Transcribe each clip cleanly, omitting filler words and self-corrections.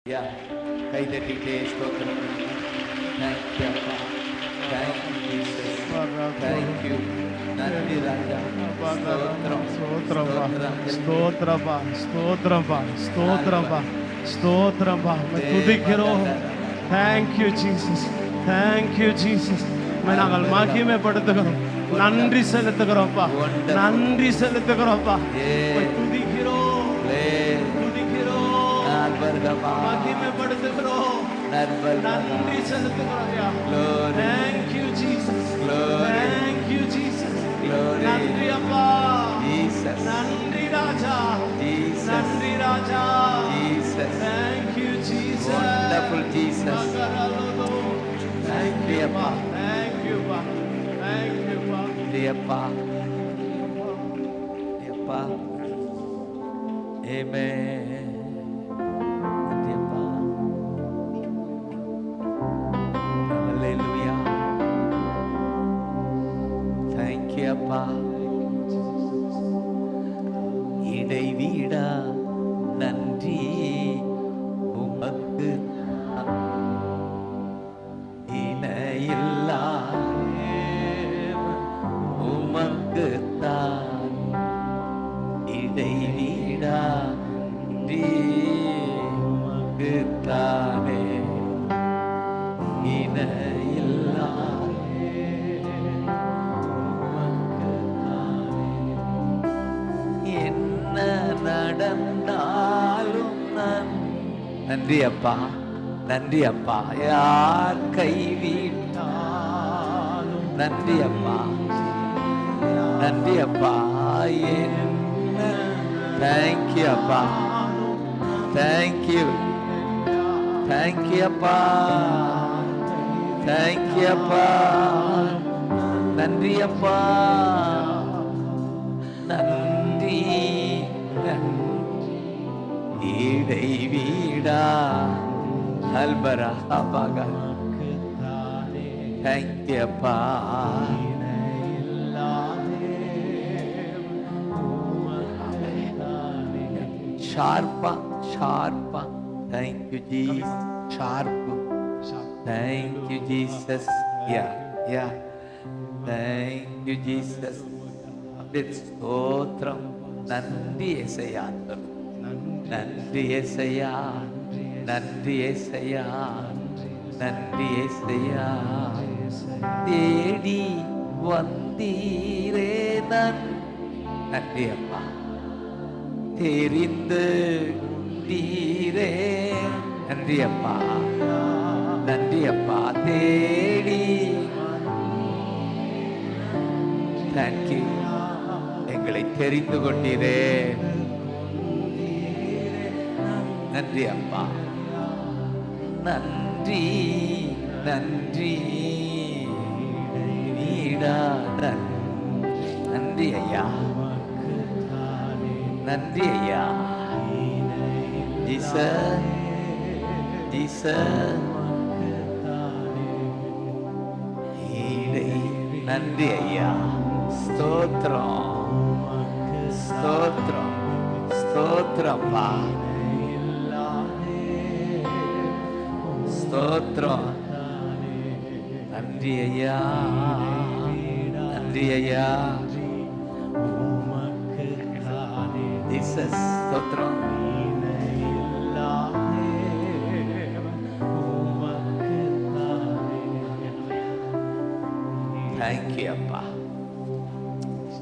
கை தட்டிக்கிட்டே ஸ்தோத்திரம். தேங்க்யூ அப்பா, thank you Jesus, thank you. நன்றி ராஜா. ஸ்தோத்திரம், ஸ்தோத்திரம்பா, ஸ்தோத்திரம்பா, ஸ்தோத்திரம்பா, ஸ்தோத்திரம்பா, ஸ்தோத்திரம்பா. துதிக்கிறோம். Thank you Jesus, thank you Jesus. நாங்கள் மகிமைப்படுத்துகிறோம், நன்றி செலுத்துகிறோம்ப்பா, நன்றி செலுத்துகிறோம்ப்பா. துதிக்கிறோம், துதிக்கிறோம், மகிமைப்படுத்துகிறோம், நன்றி செலுத்துகிறோம். Thank you Jesus, thank you Jesus. நன்றி அப்பா, நன்றி ராஜா, நன்றி ராஜா. Thank you Jesus, wonderful Jesus. Thank you அப்பா, தேங்க்யூ அப்பா, தேங்க்யூ அப்பா, அப்பா, அப்பா. ஆமென். நன்றி அப்பா. ஹல்லேலூயா. தேங்க்யூ அப்பா. இடைவிடா நன்றி உமக்கு, இணையில்லா உமக்கு தான். இடைவிடா நன்றி உமக்கு தானே, இணையில்லா என்ன நடந்தாலும் நன்றி அப்பா, நன்றி அப்பா. யார் கைவிட்டாலும் நன்றி அப்பா, நன்றி அப்பா. என்ன தேங்க்யூ அப்பா, தேங்க்யூ, தேங்க்யூ அப்பா, தேங்க்யூ அப்பா. நன்றி அப்பா, நன்றி, இடைவிடா அல்பரா அப்பாக. தேங்க்யூ அப்பா. ஷார்ப்பா, ஷார்ப்பா. Thank you Jesus. Sharp. Thank you Jesus. Yeah yeah. Thank you Jesus. ஸ்தோத்திரம். நன்றி ஏசையா, நன்றி ஏசையா, நன்றி ஏசையா, நன்றி ஏசையா. தேடி வந்தீரே நன்றி அப்பா. தெரிந்து தீரே நன்றி அப்பா, நன்றி அப்பா. தேடி தேங்க்யூ. எங்களை தெரிந்து கொண்டீரே நன்றி அப்பா. நன்றி, நன்றி நீடா. நன்றி ஐயா, நன்றி ஐயா. Jesus, Jesus. நன்றி ஐயா. ஸ்தோத்திரம், ஸ்தோத்திரம், ஸ்தோத்திரப்பா, ஸ்தோத்திரம். நன்றி ஐயா, நன்றி ஐயா. ஜீசஸ், ஸ்தோத்திரம். தேங்க்யூ அப்பா.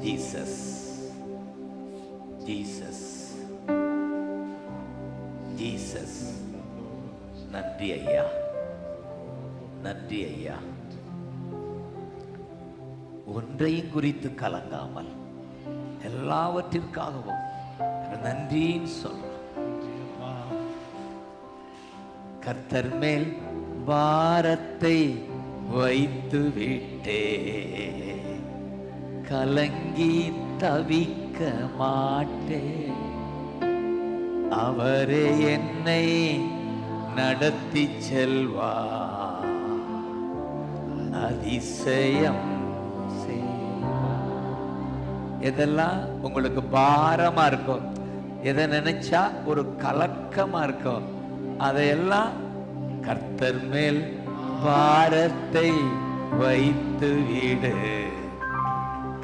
Jesus, Jesus, Jesus. நன்றி ஐயா, நன்றி ஐயா. ஒன்றையும் குறித்து கலங்காமல் எல்லாவற்றிற்காகவும் நன்றின்னு சொல்றோம். கர்த்தர் மேல் பாரத்தை வைத்து விட்டே, கலங்கி தவிக்க மாட்டே. அவரே என்னை நடத்தி செல்வா, அதிசயம். எதெல்லாம் உங்களுக்கு பாரமா இருக்கும், எதை நினைச்சா ஒரு கலக்கமா இருக்கும், அதையெல்லாம் கர்த்தர் மேல் பாரத்தை வைத்து விடு,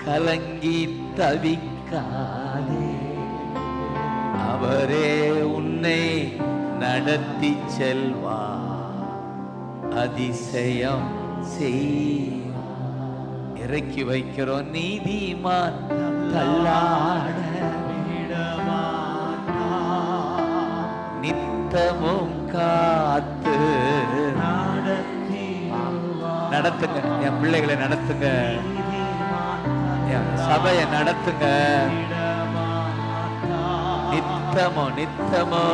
கலங்கி தவிக்காதே, அவரே உன்னை நடத்தி செல்வா, அதிசயம் செய். இறக்கி வைக்கிறோம் நீதிமான் தள்ளாட நித்தமும் காத்து நடத்துங்க. என் பிள்ளைகளை நடத்துங்க, என் சபையை நடத்துங்க. நித்தமோ நித்தமோ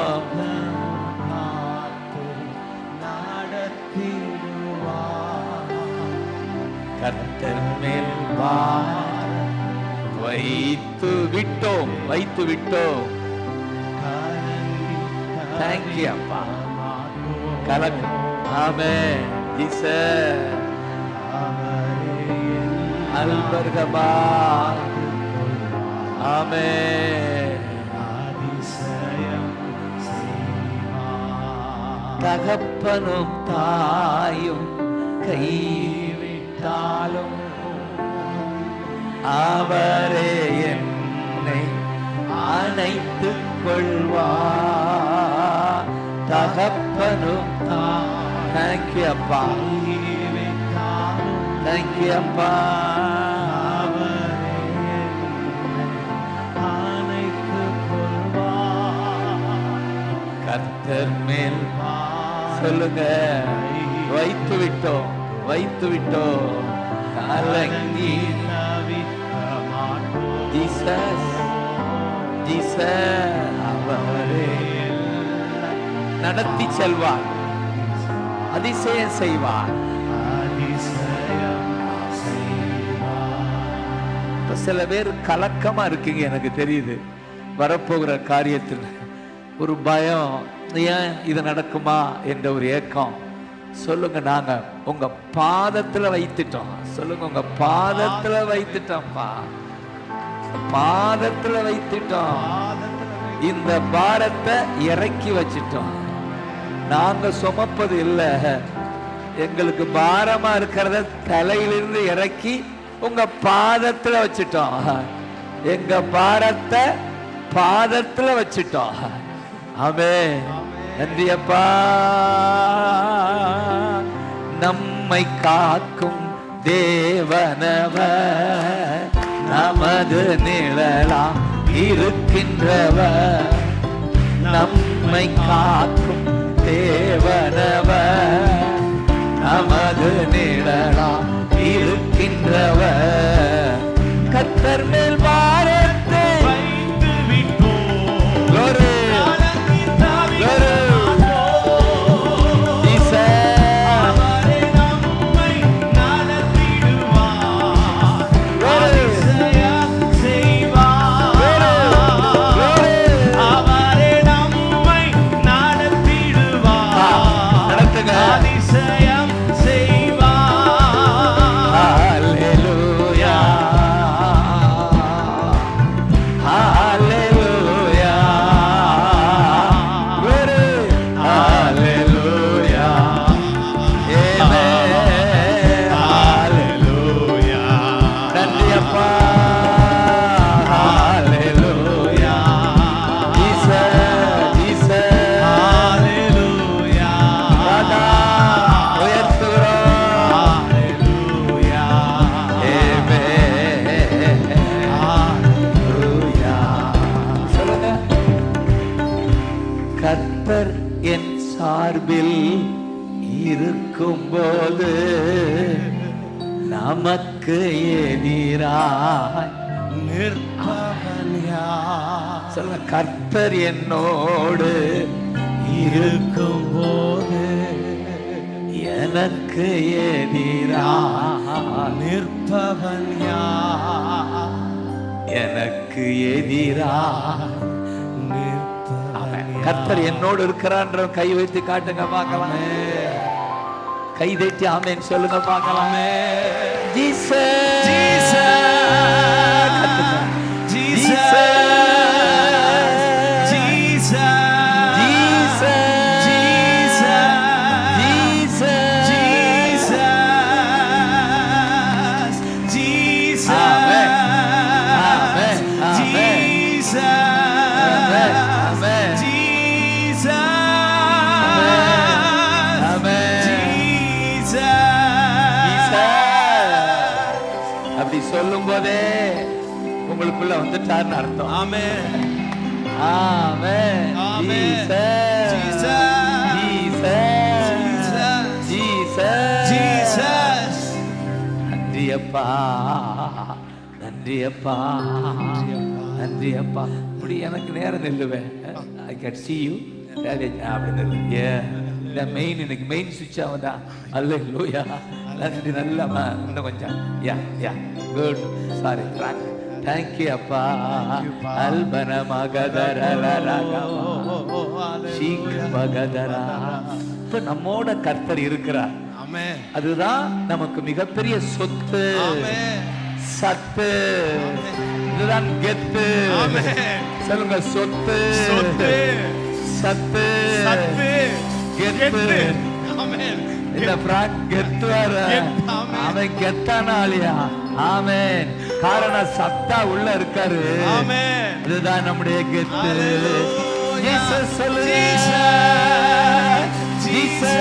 கர்த்தர் மேல் வைத்து விட்டோம், வைத்து விட்டோம். தேங்க்யூ அப்பா. கலக்கு. ஆமென். ஜீசஸ். அல்பர்கபா. ஆமென். தகப்பனும் தாயும் கைவிட்டாலும் அவரே என்னை அணைத்துக் கொள்வார். தகப்பனும் தேங்க்யூ அப்பா, தேங்க்யூ அப்பா. கர்த்தர் மேல் சொல்லுங்க, வைத்து விட்டோம், வைத்து விட்டோம். கலங்கி ஜீசஸ், ஜீசஸ் அவரே நடத்தி செல்வார், அதிசயம் செய்வார். இப்ப சில பேர் கலக்கமா இருக்கீங்க, எனக்கு தெரியுது. வரப்போகிற காரியத்தில் ஒரு பயம், ஏன் இது நடக்குமா என்ற ஒரு ஏக்கம். சொல்லுங்க, நாங்க உங்க பாதத்துல வைத்துட்டோம். சொல்லுங்க, உங்க பாதத்துல வைத்துட்டோம்ப்பா, பாதத்துல வைத்துட்டோம். இந்த பாரத்தை இறக்கி வச்சிட்டோம். நாங்க சுமப்பது இல்லை, எங்களுக்கு பாரமா இருக்கிறத தலையிலிருந்து இறக்கி உங்க பாதத்துல வச்சிட்டோம். எங்க பாரத்தை பாதத்துல வச்சிட்டோம். ஆமென். நன்றி அப்பா. நம்மை காக்கும் தேவனவர், நமது நிழலா இருக்கின்றவர். நம்மை காக்கும் தேவனவர், நமது நிழலா இருக்கின்றவர். கர்த்தர் மேல் பாரத்தை வைத்து விட்டோம். glory, glory. கர்த்தர் என் சார்பில் இருக்கும்போது நமக்கு எதிராய் நிற்பவன் யார்? சொல்லுங்க, கர்த்தர் என்னோடு இருக்கும்போது எனக்கு எதிராய் நிற்பவன் யார்? எனக்கு எதிராய் கர்த்தர் என்னோடு இருக்கிறான்ற கை வைத்து காட்டுங்க பார்க்கலாமே. கை தட்டி ஆமென் சொல்லுங்க பார்க்கலாமே. Jesus, Jesus, Jesus, Jesus, Jesus, உங்களுக்குள்ள வந்துட்டாருன்னு அர்த்தம். Amen. ஆமென். Amen. Jesus Jesus. Jesus Jesus Jesus. நன்றி அப்பா, நன்றி அப்பா, நன்றி அப்பா. இப்படி எனக்கு நேரம் நில்லுவேன். ஐ கேன் see you அப்படின்னு இந்த மெயின் இன்னைக்கு மெயின் சுவிட்ச் ஆகுதா? அல்லேலூயா. நன்றி. நல்ல இன்னும் கொஞ்சம் yeah good. Sorry Frank. Thank you அப்பா. அல்பன மகதரலரகா சீக் மகதரா. இப்ப நம்மோட கர்த்தர் இருக்கிறார். Amen. அதுதான் நமக்கு மிகப்பெரிய சொத்து, சத்து. இதுதான் கெத்து. சொல்லுங்க, சொத்து, சொத்து, சத்து, சத்து, கெத்து. Amen. இந்த பிராக் கெத்துவார அவன் கெத்தான ஆளியா? ஆமென். காரணம் சத்தா உள்ள இருக்காரு. Amen. இதுதான் நம்முடைய கெத்து. ஜீசஸ் சொல்லு. Jesus.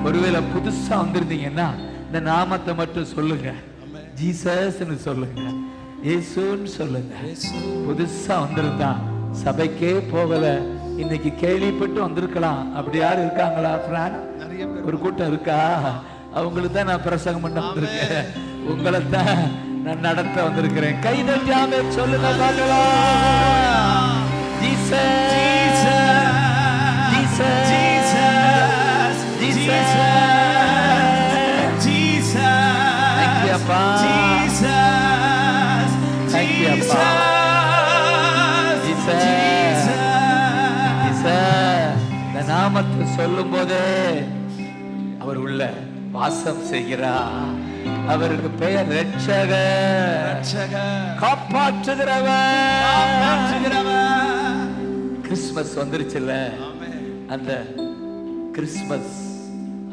ஒருவேளை புதுசா வந்திருந்தீங்கன்னா இந்த நாமத்தை மட்டும் சொல்லுங்க. ஜீசஸ்னு சொல்லுங்க, இயேசுன்னு சொல்லுங்க. புதுசா வந்திருந்தா சபைக்கே போகல, இன்னைக்கு கேள்விப்பட்டு வந்திருக்கலாம். அப்படி யாரும் இருக்காங்களா? ஒரு கூட்டம் இருக்கா? அவங்களுக்கு தான் நான் பிரசங்கம் பண்ண வந்திருக்கேன். உங்களை தான் நான் நடத்த வந்திருக்கிறேன். கைதட்டியாமே சொல்லுங்க பார்க்கலாம். Jesus Jesus Jesus Jesus. Thank you அப்பா. Thank you அப்பா. இந்த நாமத்தை சொல்லும் போதே அவர் உள்ள வாசம் செய்கிறார். அவருக்கு பெயர் ரட்சகர், காப்பாற்றுகிறவர். கிறிஸ்மஸ் வந்துருச்சுல்ல, அந்த கிறிஸ்மஸ்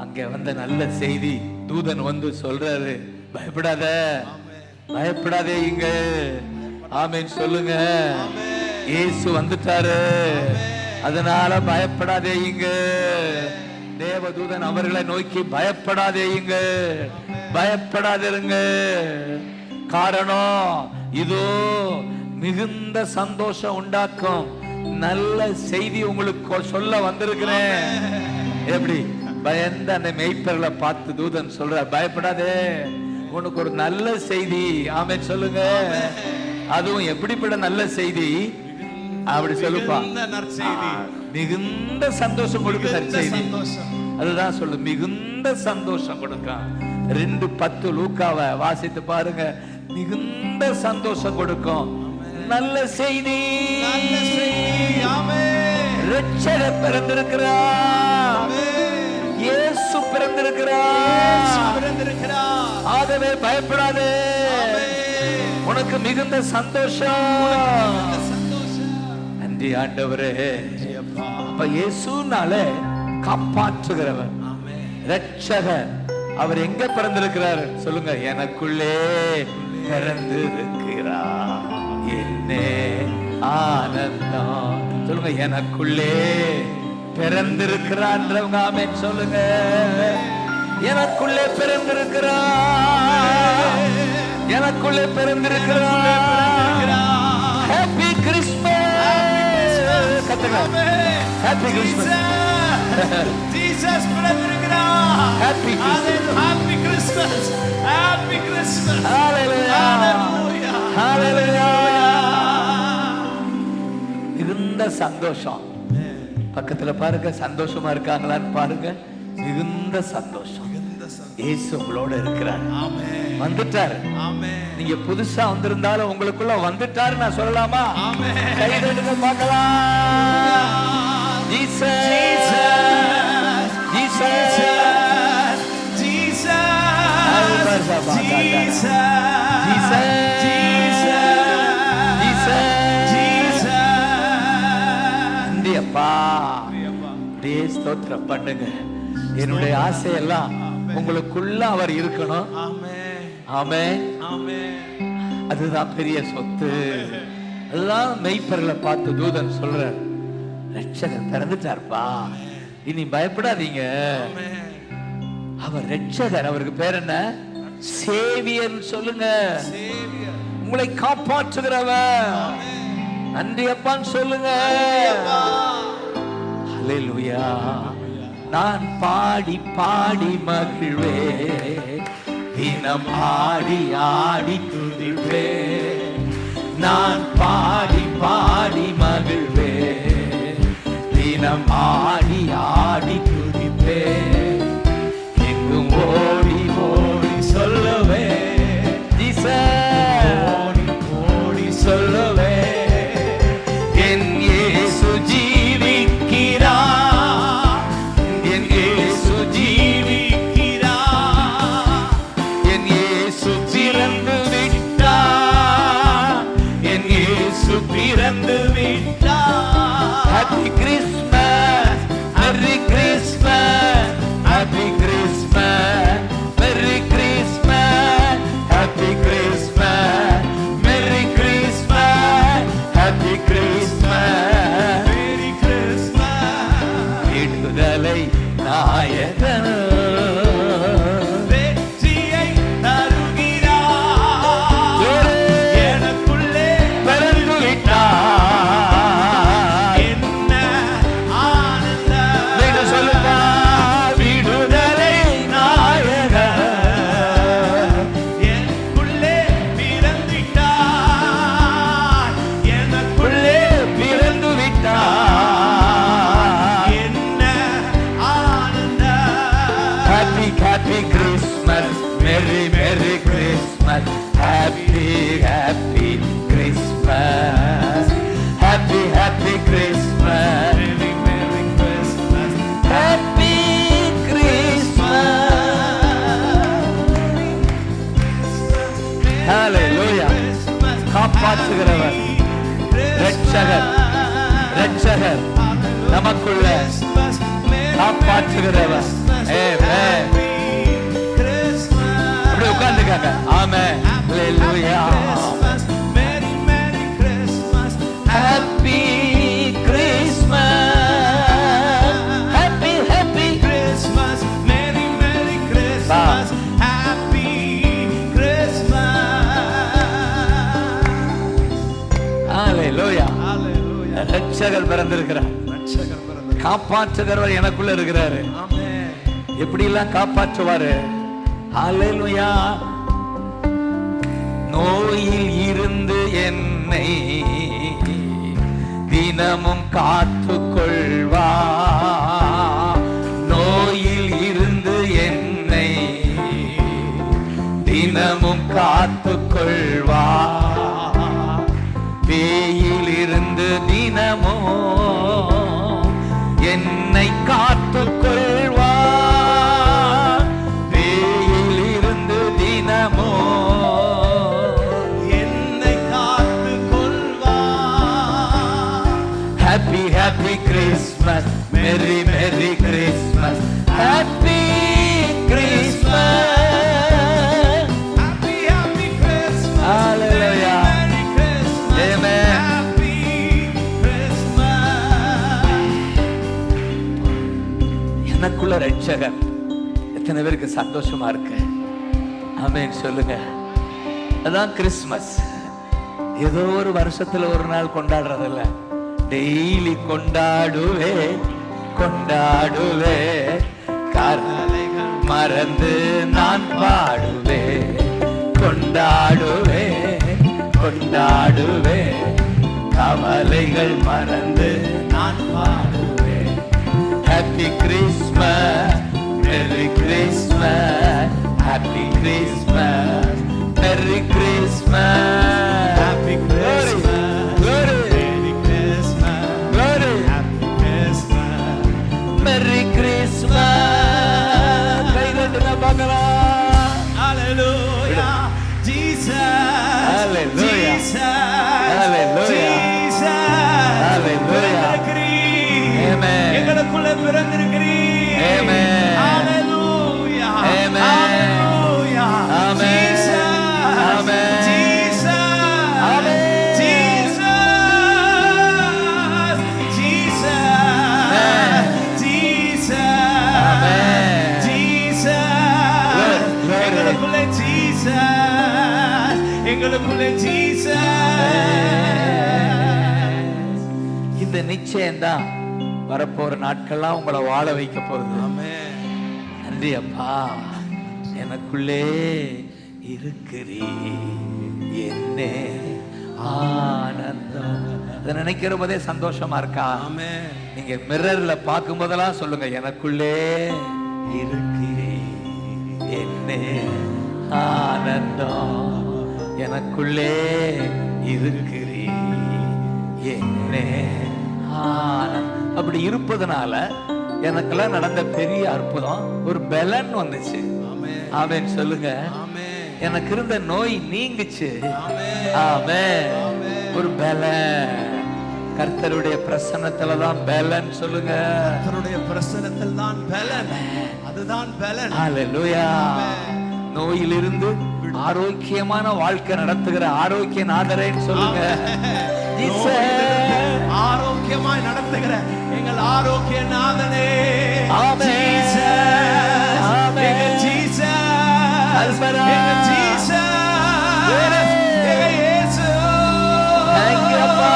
அங்க வந்த நல்ல செய்தி தூதன் வந்து சொல்றாரு, பயப்படாத, பயப்படாதே. இங்க ஆமென் சொல்லுங்க. இயேசு வந்துட்டாரு, அதனால பயப்படாதேங்க. தேவதூதன் அவர்களை நோக்கி பயப்படாதேங்க, பயப்படாதிருங்க. காரணம் இதோ மிகுந்த சந்தோஷம் உண்டாக்கும் நல்ல செய்தி உங்களுக்கு சொல்ல வந்திருக்கிறேன். எப்படி பயந்த அந்த மெய்ப்பர்களை பார்த்து தூதன் சொல்ற, பயப்படாதே, உனக்கு ஒரு நல்ல செய்தி. ஆமென் சொல்லுங்க. அதுவும் எப்படிப்பட்ட நல்ல செய்தி? அப்படி சொல்லுப்பா. மிகுந்த சந்தோஷம் கொடுக்க நற்செய்தி. அதுதான் சொல்லு, மிகுந்த சந்தோஷம் கொடுக்க. 2:10 லூக்காவை வாசித்து பாருங்க. மிகுந்த சந்தோஷம் கொடுக்கும் நல்ல செய்தி. ரட்சகர் பிறந்திருக்கிறார், இயேசு பிறந்திருக்கிறார். ஆகவே பயப்படாதே, உனக்கு மிகுந்த சந்தோஷம். நன்றி ஆண்டவரே. அப்ப இயேசுனால காப்பாற்றுகிறவர், ரட்சகர். அவர் எங்க பிறந்திருக்கிறார் சொல்லுங்க? எனக்குள்ளே பிறந்திருக்கிறார். என்னே ஆனந்தம். சொல்லுங்க, எனக்குள்ளே பிறந்திருக்கிறான்றவங்க ஆமென் சொல்லுங்க. எனக்குள்ளே பிறந்திருக்கிறார், எனக்குள்ளே பிறந்திருக்கிறார். Happy Christmas. கத்துங்க, ஹாப்பி கிறிஸ்மஸ். ஜீசஸ் பிறந்திருக்கிறார். Happy Christmas, happy Christmas, happy Christmas. ஹalleluya, ஹalleluya. மிகுந்த சந்தோஷம். பக்கத்துல பாருங்க, சந்தோஷமா இருக்காங்களான்னு பாருங்க. மிகுந்த சந்தோஷம். இயேசு உங்களோட இருக்கிறார். வந்துட்டார். நீங்க புதுசா வந்திருந்தாலும் உங்களுக்குள்ள வந்துட்டாரு நான் சொல்லலாமா? கைதட்டுங்க பார்க்கலாம். ஜீசஸ் ஜீசஸ் ஸ்தோத்திரம் பண்ணுங்க. என்னுடைய ஆசையெல்லாம் உங்களுக்குள்ள அவர் இருக்கணும். ஆமென். Amen. அதுதான் பெரிய சொத்து. அதுதான் மெய்ப்பொருளை பார்த்து தூதன் சொல்ற, ரட்சகர் பிறந்துட்டார்ப்பா, இனி பயப்படாதீங்க. Amen. அவர் ரட்சகர். அவருக்கு பேர் என்ன? சேவியர் சொல்லுங்க. Savior. உங்களை காப்பாற்றுகிறவர். நன்றி அப்பான்னு சொல்லுங்க. ஹல்லேலூயா. நான் பாடி பாடி மகிழ்வே, தினம் ஆடி ஆடி துதிப்பே. நான் பாடி பாடி மகிழ்வே, தினம் ஆடி ஆடி துதிப்பே. எங்கும் ஓடி ஓடி சொல்லவே, ஓடி ஓடி சொல்லவே, என் இயேசு ஜீவிக்கிறார், என் இயேசு ஜீவிக்கிறார், என் இயேசு பிறந்து விட்டார், என் இயேசு பிறந்து விட்டார். Happy Christmas, merry Christmas, happy Christmas, merry Christmas, happy Christmas, merry Christmas, happy Christmas, Merry Christmas. விடுதலை நாயகன் வெற்றியை தருகிறார். எனக்குள்ளே பிறந்து விட்டார். என்ன ஆனந்தம். மீண்டும் சொல்லுப்பா, விடுதலை நாயகன் எனக்குள்ளே பிறந்திட்டார். எனக்குள்ளே பிறந்து விட்டார். என்ன ஆனந்தம். Happy happy Christmas, Merry Merry Christmas, Happy Happy Christmas, Happy Happy Christmas, Merry Merry Christmas. Happy Christmas. Hallelujah. காப்பாற்றுகிறவர், ரட்சகர், ரட்சகர் நமக்குள்ள காப்பாற்றுகிறவர். Amen. அப்படியே உட்கார்ந்துக்காங்க. ஆமென். Hallelujah. Merry Merry Christmas. Happy Christmas. Happy Happy Christmas. Merry Merry Christmas. Happy Christmas. Hallelujah. Hallelujah. ரட்சகர் பிறந்திருக்கிறார். ரட்சகர் பிறந்தார். காப்பாற்றுகிறவர் எனக்குள்ள இருக்கிறாரு. ஆமென். எப்படி எல்லாம் காப்பாற்றுவாரு. ஹalleluya. நோயில் இருந்து என்னை தினமும் காத்துக் கொள்வார். நோயில் இருந்து என்னை தினமும் காத்துக் கொள்வார். பேயில் இருந்து தினமும் என்னை காத்துக் கொள்வார். பேயில் இருந்து தினமும் என்னை காத்துக் கொள்வார். Happy Happy Christmas, Merry Merry Christmas, Happy Christmas. Happy Happy Christmas. Hallelujah. Merry Christmas. Amen. Happy Christmas. எனக்குள்ள ரட்சகர். எத்தனை பேருக்கு சந்தோஷமா இருக்கு? ஆமென் சொல்லுங்க. அதான் கிறிஸ்மஸ். ஏதோ ஒரு வருஷத்துல ஒரு நாள் கொண்டாடுறதில்ல, டெய்லி கொண்டாடுவே கொண்டாடுவே. கர்மலைகள் மறந்து நான் பாடுவே, கொண்டாடுவே கொண்டாடுவே. கவலைகள் மறந்து நான் பாடுவே. Happy Christmas, Merry Christmas, Happy Christmas, Merry Christmas, Happy Christmas. Glory, Merry Christmas. glory, Happy Christmas. Merry Christmas. கை தட்டுங்க பார்க்கலாம். Hallelujah. Jesus. Hallelujah. Jesus. Hallelujah. Jesus. Hallelujah. பிறந்திருக்கிறீர். Amen. எங்களுக்குள்ள பிறந்திருக்கிறீர். Amen. Hallelujah. Amen. Hallelujah. Amen. Jesus. எங்களுக்குள்ளே Jesus. இந்த நிச்சயம்தான் வரப்போற நாட்கள்லாம் உங்களை வாழ வைக்க போகுது. ஆமென். நன்றி அப்பா, எனக்குள்ளே இருக்கிறீ என்னே ஆனந்தம். அதை நினைக்கிற போதே சந்தோஷமா இருக்கா? ஆமென். நீங்க மிரர்ல பார்க்கும் போதெல்லாம் சொல்லுங்க, எனக்குள்ளே இருக்கிறீ என்னே ஆனந்தம், எனக்குள்ளே இருக்கிறீ என்னே ஆனந்தம். அப்படி இருப்பதனால எனக்கெல்லாம் நடந்த பெரிய அற்புதம், ஒரு பலன் வந்துச்சு. ஆமென். ஆமென் சொல்லுங்க. ஆமென். எனக்கு இருந்த நோய் நீங்குச்சு. ஆமென். ஆமென். ஆமென். ஒரு பலன் கர்த்தருடைய பிரசன்னத்துல தான் பலன் சொல்லுங்க. கர்த்தருடைய பிரசன்னத்தில் தான் பலன். அதுதான் பலன். ஹalleluya. நோயிலிருந்து ஆரோக்கியமான வாழ்க்கை நடத்துகிற ஆரோக்கிய நாதரேன்னு சொல்லுங்க. நோயிலிருந்து ஆரோக்கியமாய் நடத்துகிற எங்கள் ஆரோக்கிய நாதனே. ஆமென். ஜீசஸ். ஆமென். எங்கள் ஜீசஸ். அல்பரா. எங்கள் ஜீசஸ். எங்கள் இயேசு. Thank you, அப்பா.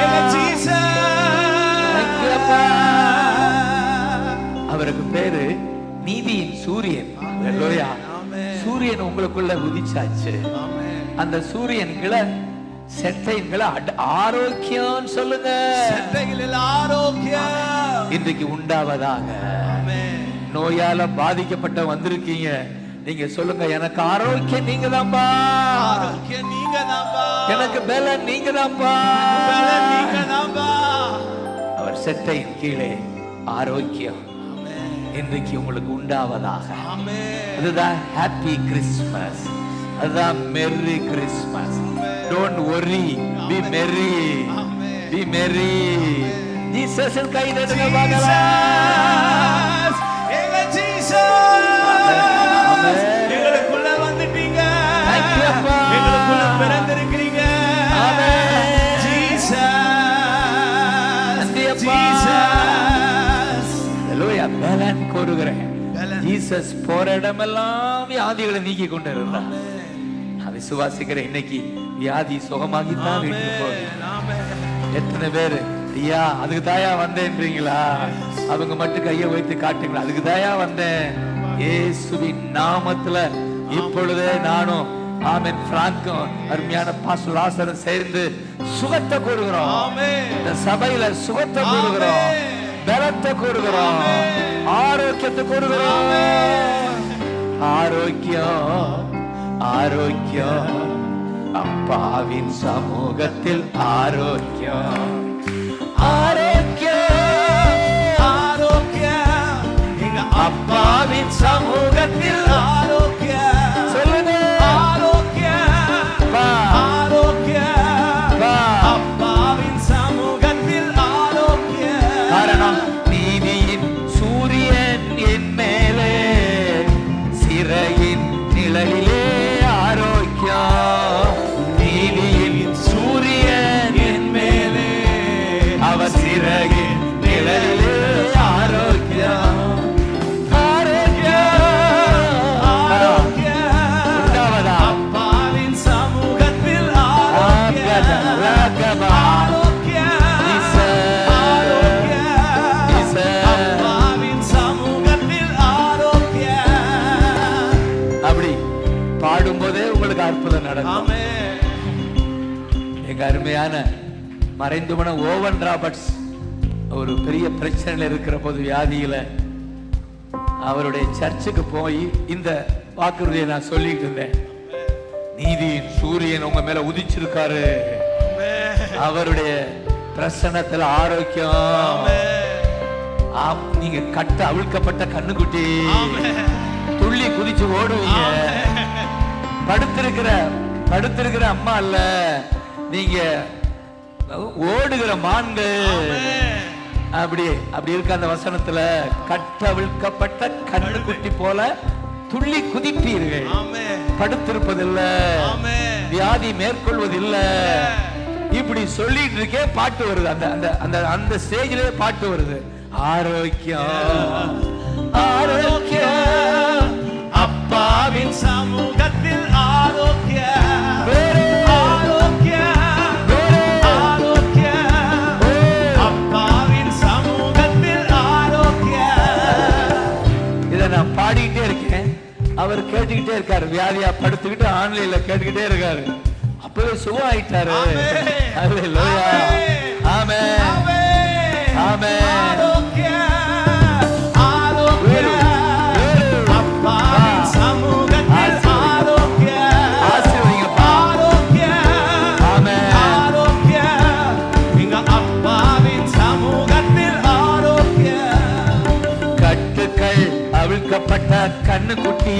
எங்கள் ஜீசஸ். Thank you, அப்பா. அவருக்கு பேரு நீதியின் சூரியன். ஹalleluya. ஆமென். சூரியன் உங்களுக்குள்ள உதிச்சாச்சு. ஆமென். அந்த சூரியன்களை செட்டைகளை ஆரோக்கியம் சொல்லுங்க. செட்டைகளில் ஆரோக்கியம் இன்றைக்கு உண்டாவதாக. ஆமென். நோயால பாதிக்கப்பட்ட வந்திருக்கீங்க, நீங்க சொல்லுங்க, எனக்கு ஆரோக்கியம் நீங்க தான்பா, ஆரோக்கியம் நீங்க தான்பா, எனக்கு பலன் நீங்க தான்பா, பலன் நீங்க தான்பா. அவர் செட்டையின் கீழே ஆரோக்கியம் இன்றைக்கு உங்களுக்கு உண்டாவதாக. ஆமென். அதுதான் ஹாப்பி கிறிஸ்மஸ், அதுதான் merry Christmas. Don't worry, be merry, be merry. ஜீசஸின் கை நடுங்க பார்க்கலாம். ஜீசஸ். எங்க ஜீசஸ். ஆமென். எங்களுக்குள்ள வந்துட்டீங்க. Thank you, அப்பா. எங்களுக்குள்ள பிறந்திருக்கிறீங்க. ஆமென். ஜீசஸ். நன்றி, அப்பா. ஜீசஸ். ஹalleluya. பலன் கோருகிறேன். பலன். ஜீசஸ் போற இடமெல்லாம் வியாதிகளை நீக்கி கொண்டு இருந்தார். நான் விசுவாசிக்கிறேன், இன்னைக்கு வியாதி சுகமாகித்தான் வீட்டுக்கு போகுது. ஆமென். எத்தனை பேரு ஐயா அதுக்கு தாயா வந்தேன்றீங்களா? அவங்க மட்டும் கையை வைத்து காட்டுங்களா, அதுக்கு தாயா வந்தேன். இயேசுவின் நாமத்துல இப்பொழுதே நானும் ஆமென் பிராங்கும் அருமையான பாஸ்டர் லாசரும் சேர்ந்து சுகத்தை கூறுகிறோம். ஆமென். இந்த சபையில சுகத்தை கூறுகிறோம், பலத்தை கூறுகிறோம், ஆரோக்கியத்தை கூறுகிறோம். ஆரோக்கியம், ஆரோக்கியம், அப்பாவின் சமூகத்தில் ஆரோக்கியம், ஆரோக்கியம், ஆரோக்கியம். எங்க அப்பாவின் சமூகத்தில் ஆரோக்கியம். சொல்லுங்க. ஆரோக்கியம். பா. ஆரோக்கியம். பா. அப்பாவின் சமூகத்தில் ஆரோக்கியம். காரணம் நீதியின் சூரியன் என் மேலே, சிறையின் நிழலிலே ஆரோக்கியம். நீதியின் சூரியன் என் மேலே, அவர் சிறையின் நிழலிலே ஆரோக்கியம். ஆரோக்கியம். உண்டாவதா? அப்பாவின் சமூகத்தில் ஆரோக்கியம். ராகபா. ஆரோக்கியம். ஜீசஸ். ஆரோக்கியம். ஜீசஸ். அப்பாவின் சமூகத்தில் ஆரோக்கியம். அப்படி பாடும்போதே உங்களுக்கு அற்புதம் நடக்கும். ஆமென். எங்க அருமையான மறைந்து போன ஓவன் ராபர்ட்ஸ் ஒரு பெரிய பிரச்சனையில் இருக்கிற போது, வியாதியில, அவருடைய சர்ச்சுக்கு போய் இந்த வாக்குறுதியை நான் சொல்லிட்டு இருந்தேன். நீதியின் சூரியன் உங்க மேல உதிச்சிருக்காரு, அவருடைய பிரசன்னத்துல ஆரோக்கியம். ஆம், நீங்க கட்ட அவிழ்க்கப்பட்ட கண்ணுக்குட்டி, துள்ளி குதிச்சு ஓடுவீங்க. படுத்திருக்கிற அம்மா அல்ல, நீங்க ஓடுகிற மான்கள். அப்படி இருக்க அந்த வசனத்துல கட்டவிழ்க்கப்பட்ட கண்ணுக்குட்டி போல துள்ளி குதிப்பீர்கள். படுத்திருப்பதில்லை, வியாதி மேற்கொள்வதில்லை. இப்படி சொல்லிட்டு இருக்கே பாட்டு வருது, அந்த ஸ்டேஜ்ல பாட்டு வருது. ஆரோக்கியம், ஆரோக்கியம், அப்பாவின் சமூகத்தில் ஆரோக்கியம். வேற அவர் கேட்டுக்கிட்டே இருக்காரு, வியாதியா படுத்துக்கிட்டு ஆன்லைன்ல கேட்டுக்கிட்டே இருக்காரு. அப்பவே சுகம் ஆயிட்டாரு. ஹல்லேலூயா. ஆமென். ஆமென். அப்பாவின் சமூகத்தில் ஆரோக்கியம். ஆசீர்வதிங்கப்பா. ஆமென். ஆரோக்கியம். எங்க அப்பாவின் சமூகத்தில் ஆரோக்கியம். கட்டுக்கள் அவிழ்க்கப்பட்ட கண்ணுக்குட்டி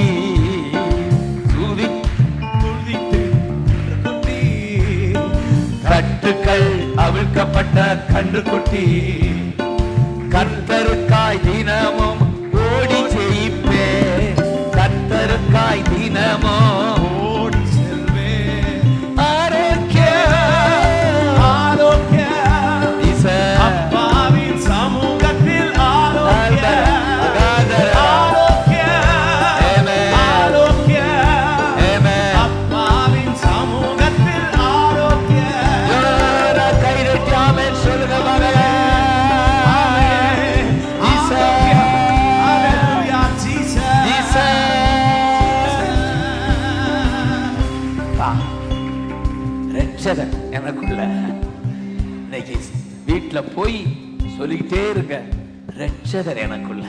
கட்டுக்கள் அவிழ்க்கப்பட்ட கன்றுக்குட்டி, கர்த்தருக்காய் தினமும் ஓடி ஜெயிப்பே, கர்த்தருக்காய் தினமும் ஓடி செல்வே. ஆரோக்கியம். ஆரோக்கியம். அப்பாவின் சமூகத்தில் ஆரோக்கியம். ஆரோக்கியம். ஆரோக்கியம். அப்பாவின் சமூகத்தில் ஆரோக்கியம். கைரட்டி ஆமென் சொல்லுங்க மகளே. ரட்சகர் எனக்குள்ள. இன்னைக்கு வீட்டுல போய் சொல்லிக்கிட்டே இருங்க, ரட்சகர் எனக்குள்ள.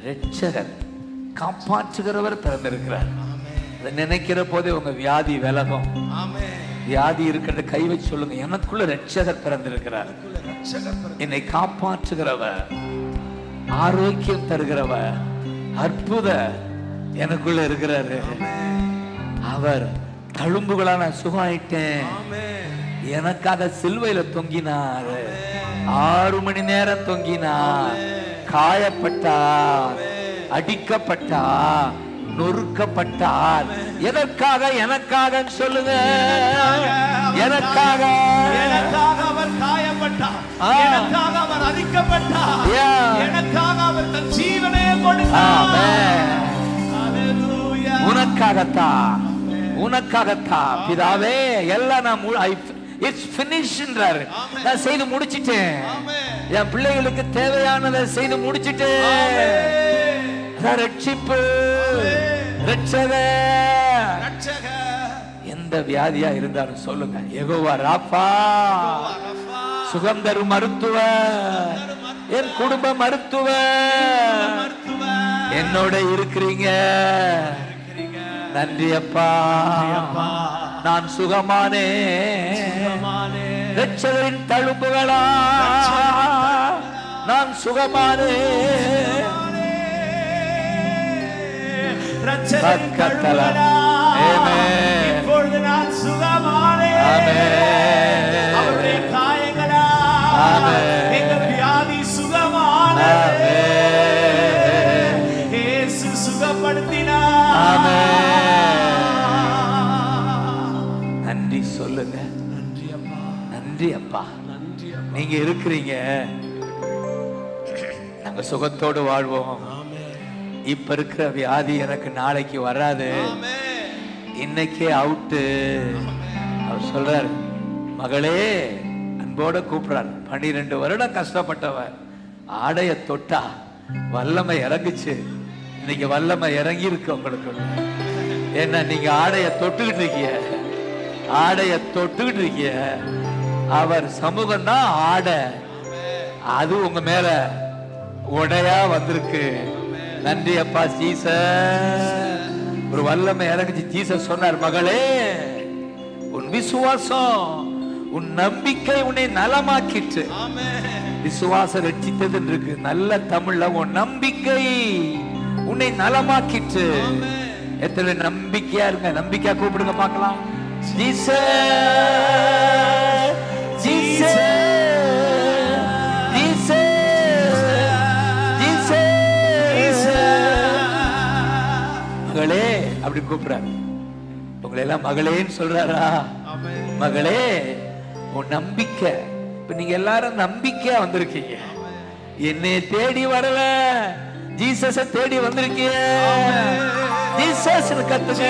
ரட்சகர் காப்பாற்றுகிறவர் பிறந்திருக்கிறார். அதை நினைக்கிற போதே உங்க வியாதி விலகும். வியாதி இருக்கிறத கை வச்சு சொல்லுங்க, எனக்குள்ள ரட்சகர் பிறந்திருக்கிறார். என்னை காப்பாற்றுகிறவர், ஆரோக்கியம் தருகிறவர், அற்புத எனக்குள்ள இருக்கிறாரு. அவர் தழும்புகளா நான் சுகமாயிட்டேன். எனக்காக சிலுவையில தொங்கினார். 6 மணி நேரம் தொங்கினார். காயப்பட்டார், அடிக்கப்பட்டார், நொறுக்கப்பட்டார். எதற்காக? எனக்காக சொல்லுங்க. எனக்காக. எனக்காக அவர் காயப்பட்டார். எனக்காக அவர் அடிக்கப்பட்டார். எனக்காக அவர் தன் ஜீவனை கொடுத்தார். ஹல்லேலூயா. உனக்காகத்தான், உனக்காகத்தான் பிதாவே. எல்லாம் நான் இட்ஸ் ஃபினிஷ்ன்றாரு. நான் செய்து முடிச்சிட்டேன். என் பிள்ளைகளுக்கு தேவையானதை செய்து முடிச்சிட்டேன். ரட்சிப்பு, ரட்சகர். எந்த வியாதியா இருந்தாலும் சொல்லுங்க, யெகோவா ராஃபா, சுகம் தரும் மருத்துவர், என் குடும்ப மருத்துவர், என்னோட இருக்கிறீங்க. நன்றி அப்பா, நான் சுகமானே. ரட்சகரின் தழும்புகளா நான் சுகமானே. இப்பொழுது நான் சுகமானே. அவருடைய காயங்களா எங்கள் வியாதி சுகமானது. இயேசு சுகப்படுத்தினார். நன்றி சொல்லுங்க. நன்றி அப்பா. நன்றி அப்பா. நன்றி அப்பா. நீங்க இருக்கிறீங்க, நாங்க சுகத்தோடு வாழ்வோம். இப்ப இருக்கிற வியாதி எனக்கு நாளைக்கு வராது. இன்னைக்கே அவுட்டு. அவர் சொல்றாரு, மகளே, அன்போட கூப்பிடுறார். 12 வருடம் கஷ்டப்பட்டவர் ஆடைய தொட்டா வல்லமை இறங்குச்சு. இன்னைக்கு வல்லமை இறங்கி இருக்கு உங்களுக்கு. ஏன்னா நீங்க ஆடைய தொட்டுக்கிட்டு இருக்கீங்க, ஆடைய தொட்டுக்கிட்டு இருக்கீங்க. அவர் சமூகம் தான் ஆடை, அது உங்க மேல உடையா வந்திருக்கு. நன்றி அப்பா. ஜீசஸ் ஒரு வல்லமை இறங்குச்சு. ஜீசஸ் சொன்னார், மகளே, உன் விசுவாசம், உன் நம்பிக்கை உன்னை நலமாக்கிட்டு. விசுவாசம் ரட்சித்தது இருக்கு. நல்ல தமிழ்ல உன் நம்பிக்கை உன்னை நலமாக்கிட்டு. எத்தனை நம்பிக்கையா இருங்க. நம்பிக்கையா கூப்பிடுங்க பார்க்கலாம். ஜீசஸ், ஜீசஸ், மகளே அப்படி கூப்பிடுறாரு. உங்களை எல்லாம் மகளேன்னு சொல்றாரா? மகளே, உன் நம்பிக்கை. இப்ப நீங்க எல்லாரும் நம்பிக்கையா வந்திருக்கீங்க. என்னை தேடி வரல, ஜீசஸ தேடி வந்திருக்கீங்க. ஜீசஸ் கத்துங்க.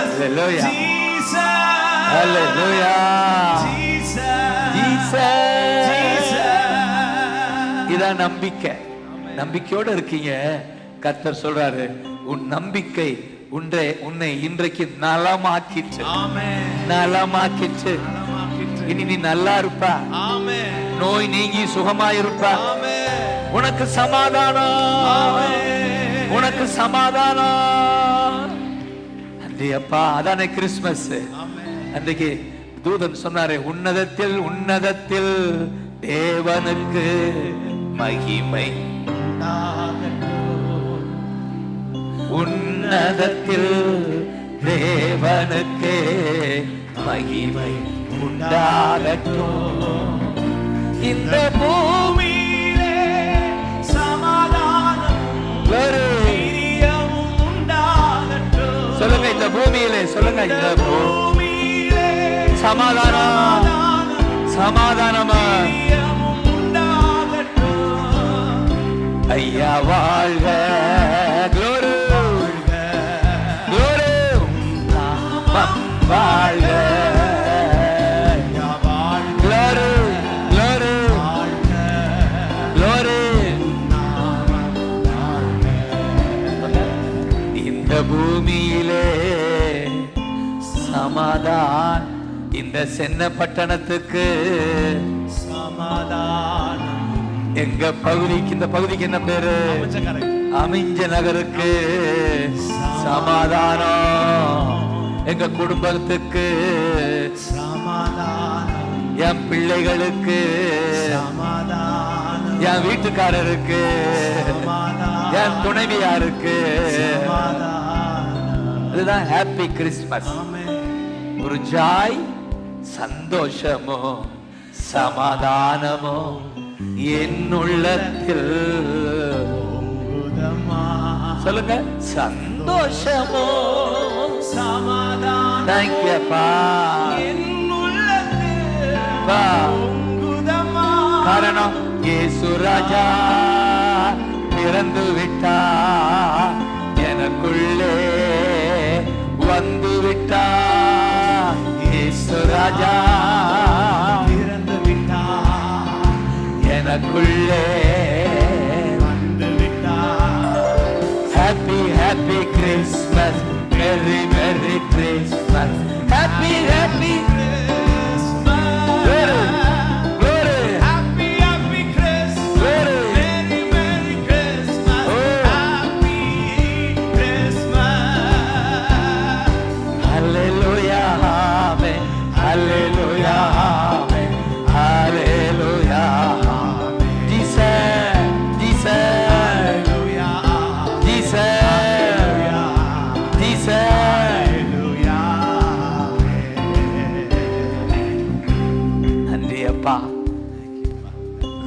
ஹல்லேலூயா, ஹல்லேலூயா. ஜீசஸ், இதான் நம்பிக்கை. நம்பிக்கையோட இருக்கீங்க. கர்த்தர் சொல்றாரு, உன் நம்பிக்கை உன்னை இன்றைக்கு நலமாக்கிச்சு. நலமாக்கிச்சு. இனி நீ நல்லா இருப்ப. நோய் நீங்கி சுகமாயிருப்ப. உனக்கு சமாதானம். உனக்கு சமாதானம். அப்பா, அதானே கிறிஸ்துமஸ். அன்றைக்கு தூதன் சொன்னாரே, உன்னதத்தில் உன்னதத்தில் தேவனுக்கு மகிமை. உன்னதத்தில் தேவனுக்கு மகிமை உண்டாகட்டும். இந்த பூமியிலே சமாதானம் உண்டாகட்டும். சொல்லுங்க, இந்த பூமியிலே. சொல்லுங்க, இந்த பூமியிலே சமாதானம். சமாதானமா ஐயா வாழ்க. க்ளோரி க்ளோரி வாழ்க. Glory glory glory. இந்த பூமியிலே சமாதானம். இந்த சென்ன பட்டணத்துக்கு சமாதானம். எங்க பகுதிக்கு, இந்த பகுதிக்கு என்ன பேரு? அமைஞ்ச நகருக்கு சமாதானம். எங்க குடும்பத்துக்கு சமாதானம். என் பிள்ளைகளுக்கு சமாதானம். என் வீட்டுக்காரருக்கு, என் துணைவியாருக்கு. இதுதான் ஹாப்பி கிறிஸ்துமஸ். ஒரு ஜாய், சந்தோஷமோ சமாதானமோ என்னுள்ளத்தில். சொல்லுங்க, சந்தோஷமோ சமாதானம். தேங்க்யூ அப்பா. காரணம், இயேசு ராஜா பிறந்து விட்டா, எனக்குள்ளே வந்து விட்டா. இயேசு ராஜா பிறந்து விட்டா, எனக்குள்ளே வந்து விட்டா. Happy happy Christmas. Merry merry Christmas. Happy happy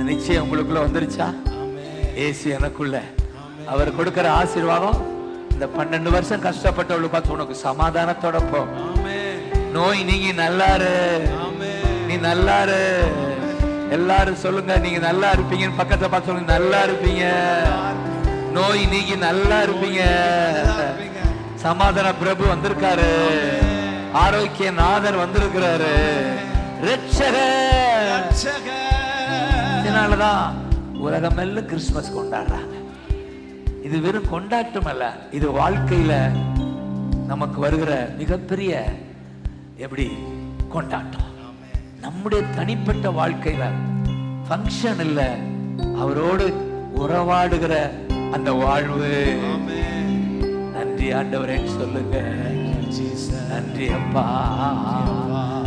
நிச்சயம் உங்களுக்குள்ள வந்துருச்சா? ஏசு எனக்குள்ள. அவர் கொடுக்கிற ஆசீர்வாதம். இந்த 12 வருஷம் கஷ்டப்பட்டவளுக்கு பார்த்து உனக்கு சமாதானத்தோட போ. நோய் நீங்க நல்லாரு. நீ நல்லாரு. எல்லாரும் சொல்லுங்க, நீங்க நல்லா இருப்பீங்கன்னு பக்கத்தை பார்த்து சொல்லுங்க, நல்லா இருப்பீங்க. நோய் நீங்க நல்லா இருப்பீங்க. சமாதான பிரபு வந்திருக்காரு. ஆரோக்கிய நாதர் வந்திருக்கிறாரு. இதனாலதான் உலகமெல்லாம் கிறிஸ்துமஸ் கொண்டாடுறாங்க. இது வெறும் கொண்டாட்டம் அல்ல, இது வாழ்க்கையில நமக்கு வருகிற மிகப்பெரிய எப்படி கொண்டாட்டம். நம்முடைய தனிப்பட்ட வாழ்க்கையில ஃபங்க்ஷன் இல்ல, அவரோடு உறவாடுகிற அந்த வாழ்வு. நன்றி ஆண்டவரே சொல்லுங்க. நன்றி அப்பா,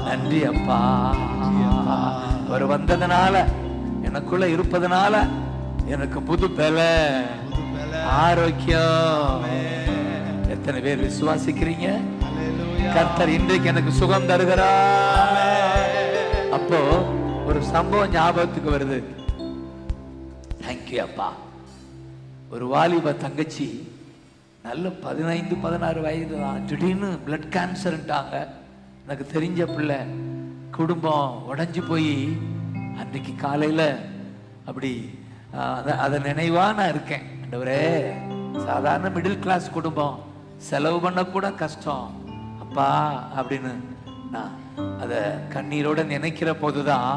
நன்றி அப்பா. அவர் வந்ததுனால, எனக்குள்ள இருப்பதனால எனக்கு புது பல, ஆரோக்கியம். எத்தனை பேர் விசுவாசிக்கிறீங்க? கர்த்தர் இன்றைக்கு எனக்கு சுகம் தருகிறார். அப்போ ஒரு சம்பவம் ஞாபகத்துக்கு வருது. தேங்க்யூ அப்பா. ஒரு வாலிப தங்கச்சி, நல்ல 15-16 வயது தான், திடீர்னு பிளட் கேன்சர்ட்டாங்க. எனக்கு தெரிஞ்ச பிள்ளை, குடும்பம் உடஞ்சி போய் அன்றைக்கு காலையில அப்படி அதை நினைவா நான் இருக்கேன். ஆண்டவரே, சாதாரண மிடில் கிளாஸ் குடும்பம், செலவு பண்ண கூட கஷ்டம் அப்பா அப்படின்னு நான் அதை கண்ணீரோட நினைக்கிற போதுதான்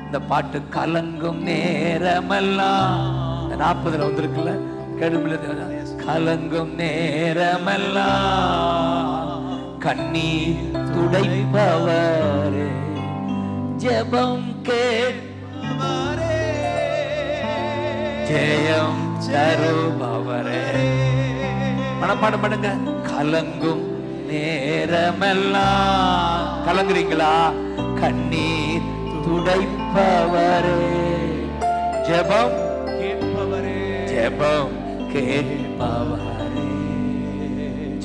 இந்த பாட்டு கலங்கும் நேரமெல்லாம் 40ல் வந்திருக்குல்ல, கலங்கும் நேரமெல்லாம் கண்ணீர் துடைப்பவரே, ஜெபம் கேட்பவரே, ஜெயம் தருபவரே. மனப்பாடம் பண்ணுங்க. கலங்கும் நேரமெல்லாம், கலங்குறீங்களா? கண்ணீர் துடைப்பவரே, ஜெபம் கேட்பவரே, ஜெபம் கேட்பவரே,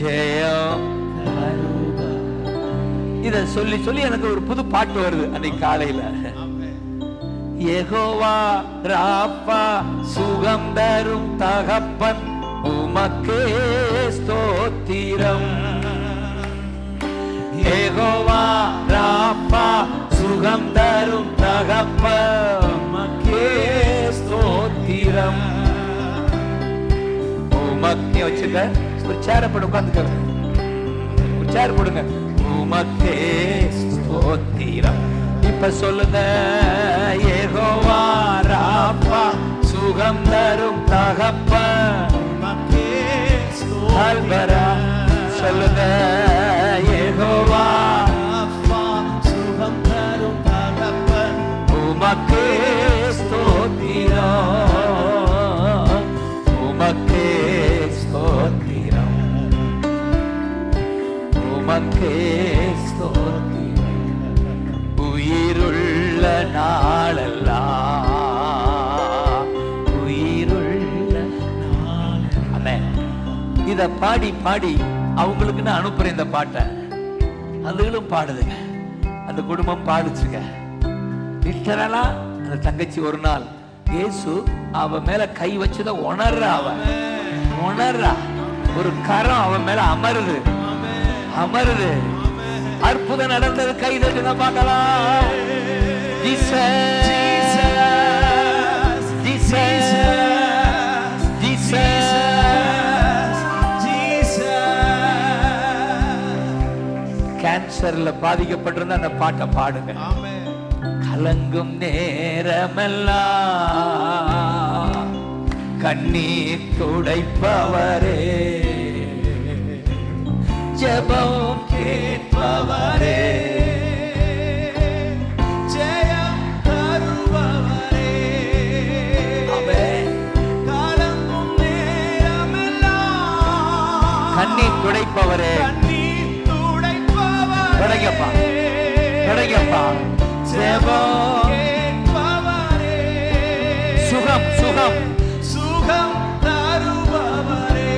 ஜெயம் தருபவரே. இத சொல்லி சொல்லி எனக்கு ஒரு புது பாட்டு வருது அன்னைக்கு காலையில. யெகோவா ராப்பா, சுகம் தரும் தகப்பன், உமக்கே ஸ்தோத்திரம். யெகோவா ராப்பா, சுகம் தரும் தகப்பன், உமக்கே ஸ்தோத்திரம். உமக்கே வச்சுக்க, ஒரு சேர போட்டு உட்கார்ந்துக்க, ஒரு சேர் போடுங்க. உமக்கே ஸ்தோத்திரம். இப்ப சொல்லுங்க. யெகோவா ராப்பா, சுகம் தரும் தகப்பன், உமக்கே ஸ்தோத்திரம். சொல்லுங்க. யெகோவா ராப்பா, சுகம் தரும் தகப்பன், உமக்கே ஸ்தோத்திரம், உமக்கே ஸ்தோத்திரம், உமக்கே ஸ்தோத்திரம். உயிருள்ள நாளெல்லாம், உயிருள்ள நாளெல்லாம். இத பாடி பாடி அவங்களுக்கு நான் அனுப்புறேன் இந்த பாட்டை. அதுகளும் பாடுதுங்க, அந்த குடும்பம் பாடுச்சுங்க. லிட்டரலா அந்த தங்கச்சி ஒரு நாள் இயேசு அவ மேல கை வச்சத உணர்றா. அவ உணர்றா. ஒரு கரம் அவன் மேல அமருது, அமருது. அற்புதம் நடந்தது. கை தட்டுங்க பார்க்கலாம். ஜீசஸ், ஜீசஸ், ஜீசஸ், கேன்சர்ல பாதிக்கப்பட்டிருந்த அந்த பாட்டை பாடுங்க. கலங்கும் நேரமெல்லாம் கண்ணீர் துடைப்பவரே, ஜெபம் கேட்பவரே, ஜெயம் தருபவரே. ஆமென். கலங்கும் நேரமெல்லாம் கண்ணீர் துடைப்பவரே, கண்ணீர் துடைப்பவரே. தொடங்கப்பா, தொடங்கப்பா. ஜெபம் கேட்பவரே, சுகம், சுகம், சுகம் தருபவரே.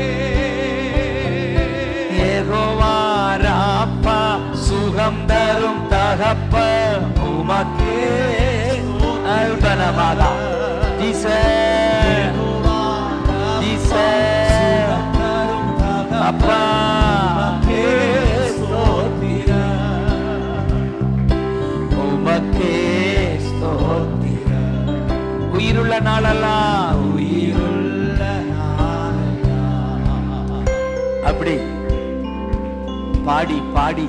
யெகோவா ராப்பா, சுகம் தரும் தகப்பன், உமக்கே அல்பனமாலா. ஜீசஸ், ஜீசஸ், அப்பா, உமக்கே ஸ்தோத்திரம், உமக்கே ஸ்தோத்திரம். உயிருள்ள நாளெல்லாம், உயிருள்ள நாளெல்லாம். அப்படி பாடி பாடி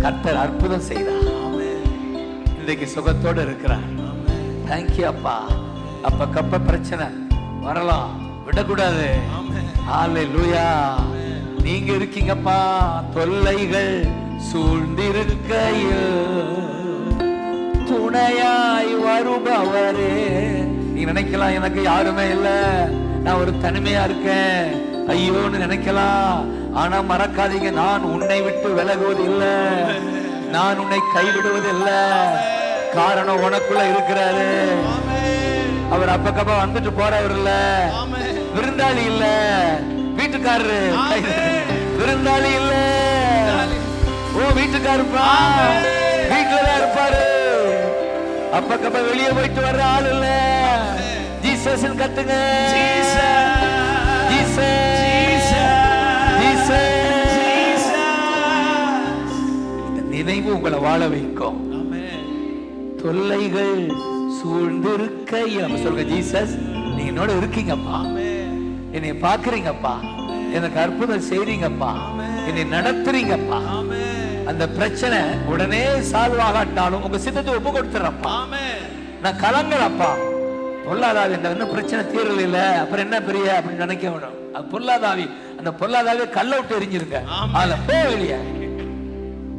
கர்த்தர் அற்புதம் செய்தார். இன்றைக்கு சுகத்தோடு இருக்கிறார். தேங்க்யூ அப்பா. அப்ப கப்ப பிரச்சனை வரலாம், விடக்கூடாது. ஹல்லேலூயா. நீங்க இருக்கீங்கப்பா. தொல்லைகள் சூழ்ந்திருக்கையில் துணையாய் வருபவரே. நீ நினைக்கலாம் எனக்கு யாருமே இல்லை, நான் ஒரு தனிமையா இருக்கேன், ஐயோன்னு நினைக்கலாம். ஆனா மறக்காதீங்க, நான் உன்னை விட்டு விலகுவது இல்லை, நான் உன்னை கைவிடுவது இல்லை. காரணம் உனக்குள்ள இருக்கிறாரு. அவர் அப்பக்கப்ப வந்துட்டு போறவர் இல்ல, விருந்தாளி இல்ல, வீட்டுக்காரரு. விருந்தாளி இல்ல, ஓ வீட்டுக்காருப்பா, வீட்டுலதான் இருப்பாரு. அப்பக்கப்ப வெளியே போயிட்டு வர்ற ஆள் இல்ல. ஜீசஸ் கத்துங்க. இந்த நினைவு உங்களை வாழ வைக்கும். தொல்லைகள் சூழ்ந்திருக்க நம்ம சொல்லுங்க, ஜீசஸ் நீங்க என்னோட இருக்கீங்கப்பா, என்னை பாக்குறீங்கப்பா, எனக்கு அற்புதம் செய்றீங்கப்பா, என்னை நடத்துறீங்கப்பா. அந்த பிரச்சனை உடனே சால்வ் ஆகாட்டாலும் உங்க சித்தத்தை ஒப்பு கொடுத்துறப்பா. நான் கலங்கலப்பா, பொல்லாதாவி இந்த பிரச்சனை தீரல இல்ல, அப்புறம் என்ன பெரிய அப்படின்னு நினைக்க வேணும். அது பொல்லாதாவி. அந்த பொல்லாதாவி கல்ல விட்டு எரிஞ்சிருங்க. அதுல வெளியே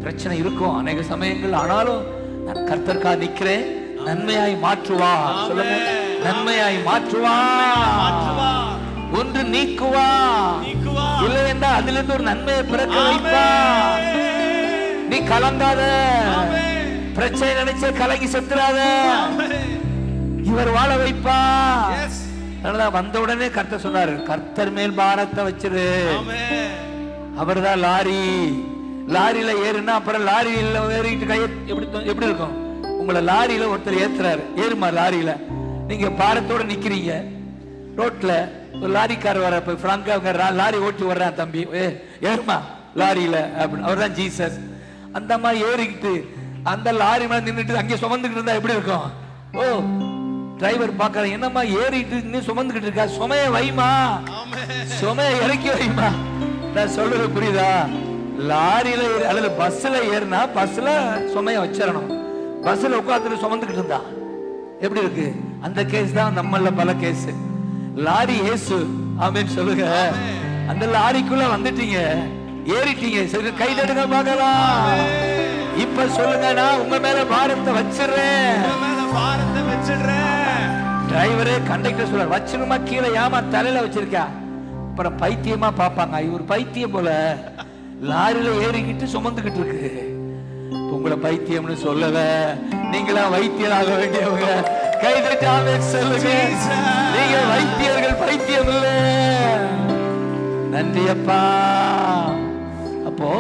பிரச்சனை இருக்கும் அநேக சமயங்கள். ஆனாலும் நான் கர்த்தருக்கா நிக்கிறேன். நன்மையாய் மாற்றுவா. சொல்லுங்க, நன்மையாய் மாற்றுவா. ஒன்று நீக்குவா, இல்லை என்றால் அதுல இருந்து ஒரு நன்மையை பிறக்க வைப்பா. நீ கலங்காத, பிரச்சனை நினைச்ச கலங்கி செத்துறாத, இவர் வாழ வைப்பா. அதனாலதான் வந்த உடனே கர்த்தர் சொன்னாரு, கர்த்தர் மேல் பாரத்தை வச்சிரு. அவர் தான் லாரி. லாரியில ஏறுனா அப்புறம் லாரியில ஏறிட்டு கையை எப்படி இருக்கும்? உங்களை லாரியில ஒருத்தர் ஏத்துறாரு, ஏறுமா லாரியில, நீங்க பாரத்தோட நிக்கிறீங்க ரோட்ல. ஒரு லாரிக்காரர் வர பிராங்கா லாரி ஓட்டி வர்றான், தம்பி ஏறுமா லாரியில அப்படின்னு. அவர் தான் ஜீசஸ். அந்த மாதிரி ஏறிக்கிட்டு அந்த லாரி மேல நின்றுட்டு அங்கே சுமந்துக்கிட்டு இருந்தா எப்படி இருக்கும்? ஓ, டிரைவர் பாக்குற, என்னம்மா ஏறிட்டு இன்னும் சுமந்துக்கிட்டு இருக்கா, சுமைய வைமா, சுமைய இறக்கி வைமா. நான் சொல்றது புரியுதா? லாரியில அல்லது பஸ்ல ஏறினா பஸ்ல சுமைய வச்சிடணும். பஸ்ல உட்காந்துட்டு சுமந்துக்கிட்டு இருந்தா எப்படி இருக்கு? அந்த கேஸ் தான் நம்மள பல கேஸ். லாரி ஏசு, ஆமென் சொல்லுங்க. அந்த லாரிக்குள்ள வந்துட்டீங்க, ஏறிட்டீங்க. சரி, கை தட்டுங்க பார்க்கலாம். இப்ப சொல்லுங்க, நான் உங்க மேல பாரத்தை வச்சிடுறேன். டிரைவரே கண்டக்டர் சொல்ற, வச்சிருமா கீழே, ஏமா தலையில வச்சிருக்கா? அப்புறம் பைத்தியமா பாப்பாங்க, இவர் பைத்தியம் போல லாரியில ஏறிக்கிட்டு சுமந்துக்கிட்டு இருக்கு. உங்களை பைத்தியம்னு சொல்லல, நீங்களா வைத்தியராக வேண்டியவங்க. கை தட்டாம சொல்லுங்க, நீங்க வைத்தியர்கள், பைத்தியம் இல்ல. நன்றி அப்பா. அப்போ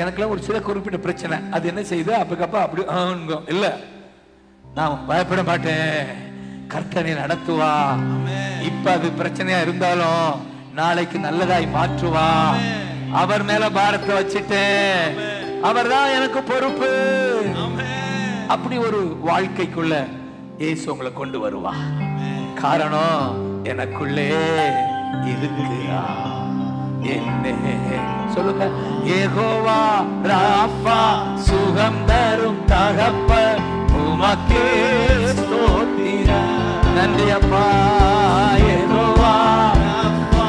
எனக்குலாம் ஒரு சில குறிப்பிட்ட பிரச்சனை, அது என்ன செய்யுது? அப்பக்கப்பா அப்படி இல்ல, நான் பயப்பட மாட்டேன், கர்த்தனை நடத்துவா. இப்ப அது பிரச்சனையா இருந்தாலும் நாளைக்கு நல்லதாய் மாற்றுவா. அவர் மேல பாரத்தை வச்சுட்டேன், அவர் தான் எனக்கு பொறுப்பு. அப்படி ஒரு வாழ்க்கைக்குள்ள இயேசு உங்களை கொண்டு வருவா. காரணம், எனக்குள்ளே இருக்கிறா. என்ன சொல்லுங்க, யெகோவா ராஃபா, சுகம் தரும் தகப்பன், உமக்கே ஸ்தோத்திரம். நன்றி அப்பா. யெகோவா ராஃபா,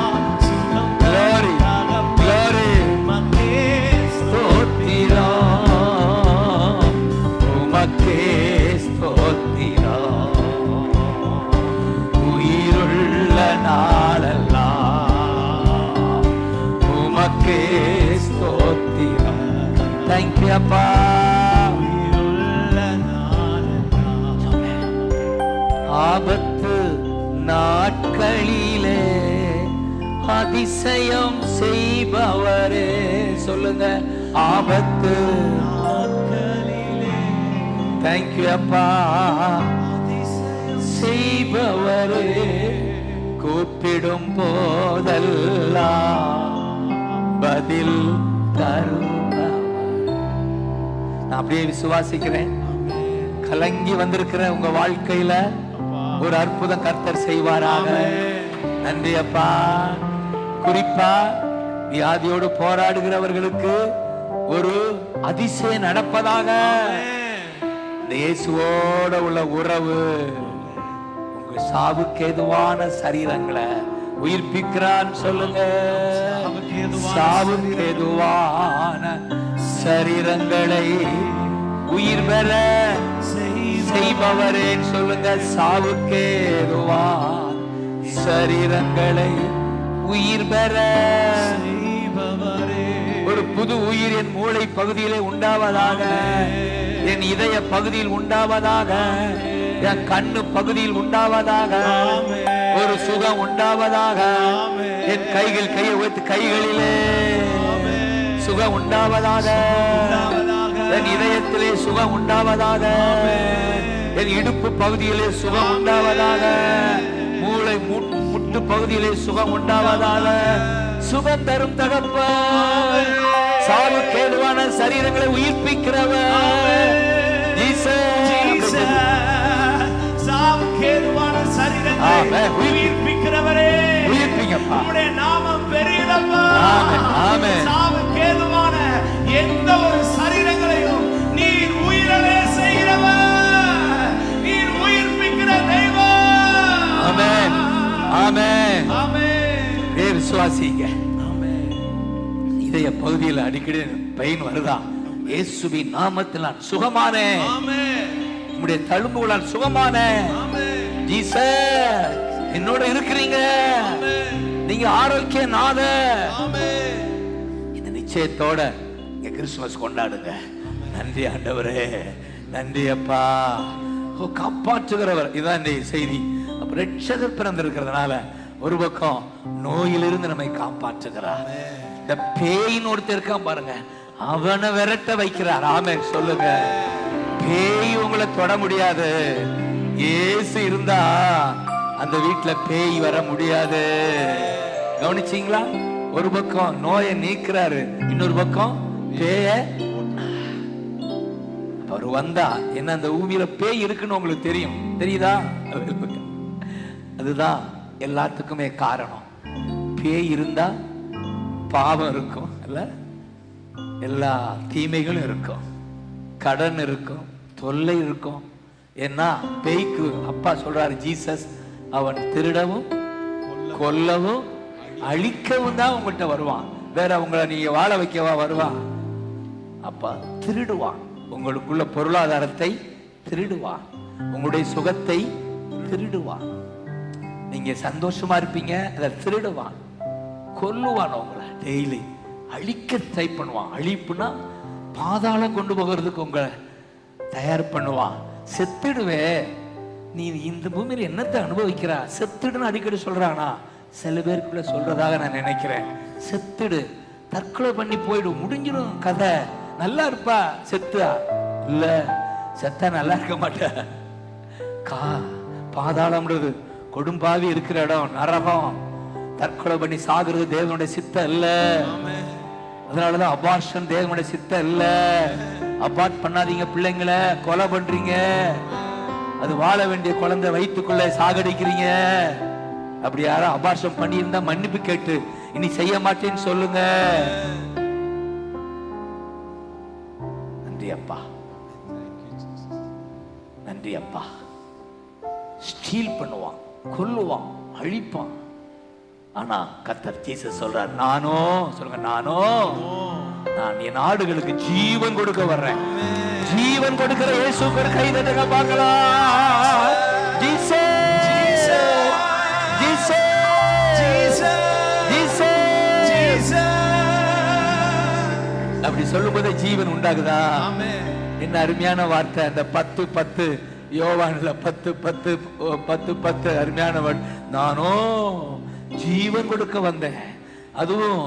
சுகம் தரும் தகப்பன், உமக்கே ஸ்தோத்திரம், உமக்கே ஸ்தோத்திரம். உயிருள்ள நாளெல்லாம் உமக்கே ஸ்தோத்திரம். தேங்க்யூ அப்பா. ஆபத்து நாட்களிலே அதிசயம் செய்பவரே. சொல்லுங்க, ஆபத்து நாட்களிலே. தேங்க்யூ அப்பா. செய்பவரே, கூப்பிடும் போதெல்லாம் பதில் தருபவர். நான் அப்படியே விசுவாசிக்கிறேன், கலங்கி வந்திருக்கிற உங்க வாழ்க்கையில ஒரு அற்புதம் கர்த்தர் செய்வாராக. நன்றி அப்பா. குறிப்பா வியாதியோடு போராடுகிறவர்களுக்கு ஒரு அதிசயம் நடப்பதாக. இந்த இயேசுவோட உள்ள உறவு உங்க சாவுக்கு ஏதுவான சரீரங்களை உயிர்ப்பிக்கிறான். சொல்லுங்க, சாவுக்கு ஏதுவான சரீரங்களை உயிர் பெற செய்பவரே. சொல்லுங்க, சாவுக்கு ஏதுவான சரீரங்களை உயிர் பெற செய்பவரே. ஒரு புது உயிர் என் மூளை பகுதியிலே உண்டாவதாக, என் இதய பகுதியில் உண்டாவதாக, என் கண்ணு பகுதியில் உண்டாவதாக, ஒரு சுகம் உண்டாவதாக. என் கைகள் கையை வைத்து கைகளிலே சுகம் உண்டாவதாக, என் இதயத்திலே சுகம் உண்டாவதாக, என் இடுப்பு பகுதியிலே சுகம் உண்டாவதாக, மூளை முட்டு பகுதியிலே சுகம் உண்டாவதாக. சுகம் தரும் தகப்பன், சாவுக்கு ஏதுவான சரீரங்களை உயிர்ப்பிக்கிறவர். உயிர்ப்பிக்கிறவரே, உம்முடைய நாமம் பெரியதப்பா. சாவுக்கு ஏதுவான எந்த ஒரு சரீரங்களையும் நீர் உயிரவே செய்கிறவர், நீர் உயிர்ப்பிக்கிற தெய்வம். விசுவாசிங்க. ஆமென். இதய பகுதியில் அடிக்கடி பெயின் வருதா? இயேசுவின் நாமத்தில் நான் சுகமானேன். ஆமென். உம்முடைய தழும்புகளால் சுகமானேன். ஆமென். ஜீசஸ் என்னோட இருக்கிறீங்க. ஆமென். நீங்க ஆரோக்கியநாதர். ஆமென். இந்த நிச்சயத்தோட இங்க கிறிஸ்துமஸ் கொண்டாடுங்க. நன்றி ஆண்டவரே, நன்றி அப்பா. காப்பாற்றுகிறவர். இதான் இந்த செய்தி. அப்ப ரட்சகர் பிறந்திருக்கிறதுனால ஒரு பக்கம் நோயிலிருந்து நம்மை காப்பாற்றுகிறார். இந்த பேயின் ஒருத்தர் இருக்கான் பாருங்க, அவனை விரட்ட வைக்கிறார். ஆமென் சொல்லுங்க. பேய் உங்களை தொட முடியாது. இயேசு இருந்தா அந்த வீட்டுல பேய் வர முடியாது. கவனிச்சீங்களா? ஒரு பக்கம் நோயை நீக்கிறாரு, இன்னொரு பக்கம் பேய. அவர் வந்தா என்ன, அந்த பூமியில பேய் இருக்குன்னு உங்களுக்கு தெரியும், தெரியுதா? அதுதான் எல்லாத்துக்குமே காரணம். பேய் இருந்தா பாவம் இருக்கும், இல்ல எல்லா தீமைகளும் இருக்கும், கடன் இருக்கும், தொல்லை இருக்கும். ஏன்னா பேய்க்கு அப்பா சொல்றாரு, ஜீசஸ் அவன் திருடவும் கொல்லவும் அழிக்கவும் தான் உங்கள்கிட்ட வருவான். வேற உங்களை நீங்க வாழ வைக்கவா வருவான்? அப்பா திருடுவான். உங்களுக்குள்ள பொருளாதாரத்தை திருடுவான், உங்களுடைய சுகத்தை திருடுவான். நீங்க சந்தோஷமா இருப்பீங்க, அதை திருடுவான், கொல்லுவான், உங்களை டெய்லி அழிக்க ட்ரை பண்ணுவான். அழிப்புனா பாதாளம் கொண்டு போகிறதுக்கு உங்களை தயார் பண்ணுவான். செத்துடுவே, நீ இந்த பூமியில என்னத்தை அனுபவிக்கிறா? செத்துடுன்னு அடிக்கடி சொல்றானா? சில பேருக்குள்ள சொல்றதாக நான் நினைக்கிறேன். செத்துடு, தற்கொலை பண்ணி போயிடு, முடிஞ்சிடும் கதை, நல்லா இருப்பா. செத்தா இல்ல, செத்தா நல்லா இருக்க மாட்ட. பாதாளம்ன்றது கொடும்பாவி இருக்கிற இடம், நரகம். தற்கொலை பண்ணி சாகுறது தேவனுடைய சித்தம் இல்ல. அதனாலதான் அபார்ஷன் தேவனுடைய சித்தம் இல்ல. அபார்ட் பண்ணாதீங்க பிள்ளைங்களை, கொலை பண்றீங்க. அது வாழ வேண்டிய குழந்தை வயிற்றுக்குள்ள சாகடிக்கிறீங்க. அப்படி யாரும் அபார்ஷன் பண்ணியிருந்தா மன்னிப்பு கேட்டு இனி செய்ய மாட்டேன்னு சொல்லுங்க. நன்றி அப்பா, நன்றி அப்பா. ஸ்டீல் பண்ணுவான், கொல்லுவான், அழிப்பான். ஆனா கர்த்தர் ஜீசஸ் சொல்றார், நானோ, சொல்லுங்க, நானோ, நான் என் ஆடுகளுக்கு ஜீவன் கொடுக்க வர்றேன். ஜீவன் கொடுக்கிற இயேசுக்கு ஒரு கை தட்டுங்க பார்க்கலாம். ஜீசஸ், அப்படி சொல்லும் போது ஜீவன் உண்டாகுதா? என்ன அருமையான வார்த்தை. அந்த 10:10 யோவான்ல 10:10 அருமையான வார்த்தை. நானோ ஜீவன் கொடுக்க வந்தேன், அதுவும்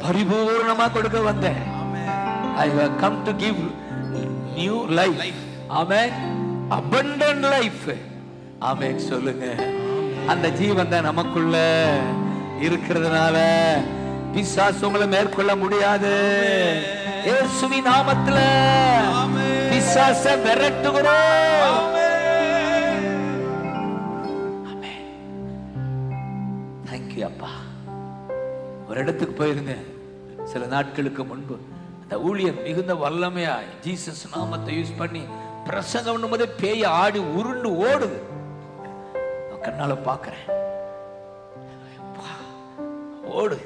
பரிபூர்ணமா கொடுக்க வந்தேன். I have come to give new life. Amen. Abundant life. Amen சொல்லுங்க. அந்த ஜீவன் தான் நமக்குள்ள இருக்கிறதுனால பிசாசு உங்களை மேற்கொள்ள முடியாது. இயேசுவின் நாமத்துல பிசாசை விரட்டுகிறோம். ஆமென். Thank you அப்பா. ஒரு இடத்துக்கு போயிருந்தேன் சில நாட்களுக்கு முன்பு. அந்த ஊழியர் மிகுந்த வல்லமையா ஜீசஸ் நாமத்தை யூஸ் பண்ணி பிரசங்கம் பண்ணும்போது பேய் ஆடி உருண்டு ஓடுது. கண்ணால பாக்குறேன், ஓடு.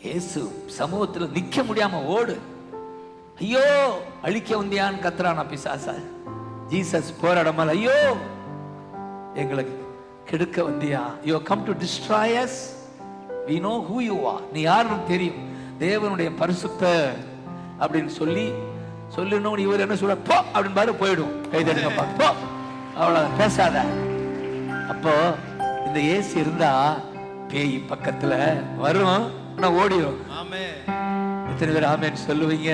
இயேசு சமூகத்துல நிக்க முடியாம ஓடு. ஐயோ அழிக்க வந்தியான்னு கத்துறானா பிசாசா. ஜீசஸ் போராடமால, ஐயோ எங்களை கெடுக்க வந்தியா? You come to destroy us. we know who you are. நீ யாருன்னு தெரியும், தேவனுடைய பரிசுத்த அப்படின்னு சொல்லணும். இவர் என்ன சொல்ற, போ அப்படின்னு பாரு, போயிடும். கை தட்டுங்கப்பா, போ, அவ்வளவு பேசாத. அப்போ இந்த இயேசு இருந்தா பேய் பக்கத்துல வரும், நான் ஓடிடும். எத்தனை பேர் ஆமென் சொல்லுவீங்க?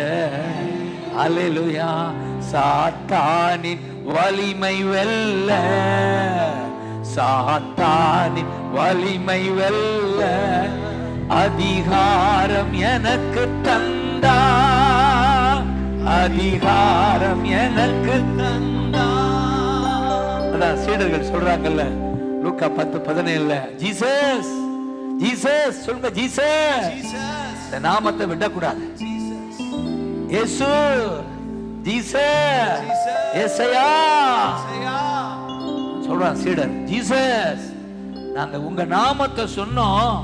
அல்லேலூயா. சாத்தானின் வலிமை வெல்ல, சாத்தானின் வலிமை வெல்ல அதிகாரம் எனக்கு தந்தா, அதிகாரம் எனக்கு தந்தா. அதான் சீடர்கள் சொல்றாங்கல்ல லூக்கா 10:17, ஜீசஸ், ஜீசஸ் சொல்லுங்க, ஜீசஸ். இந்த நாமத்தை விடக்கூடாது. இயேசு, ஜீசஸ், ஏசையா சொல்றான் சீடர். ஜீசஸ், நாங்க உங்க நாமத்தை சொன்னோம்,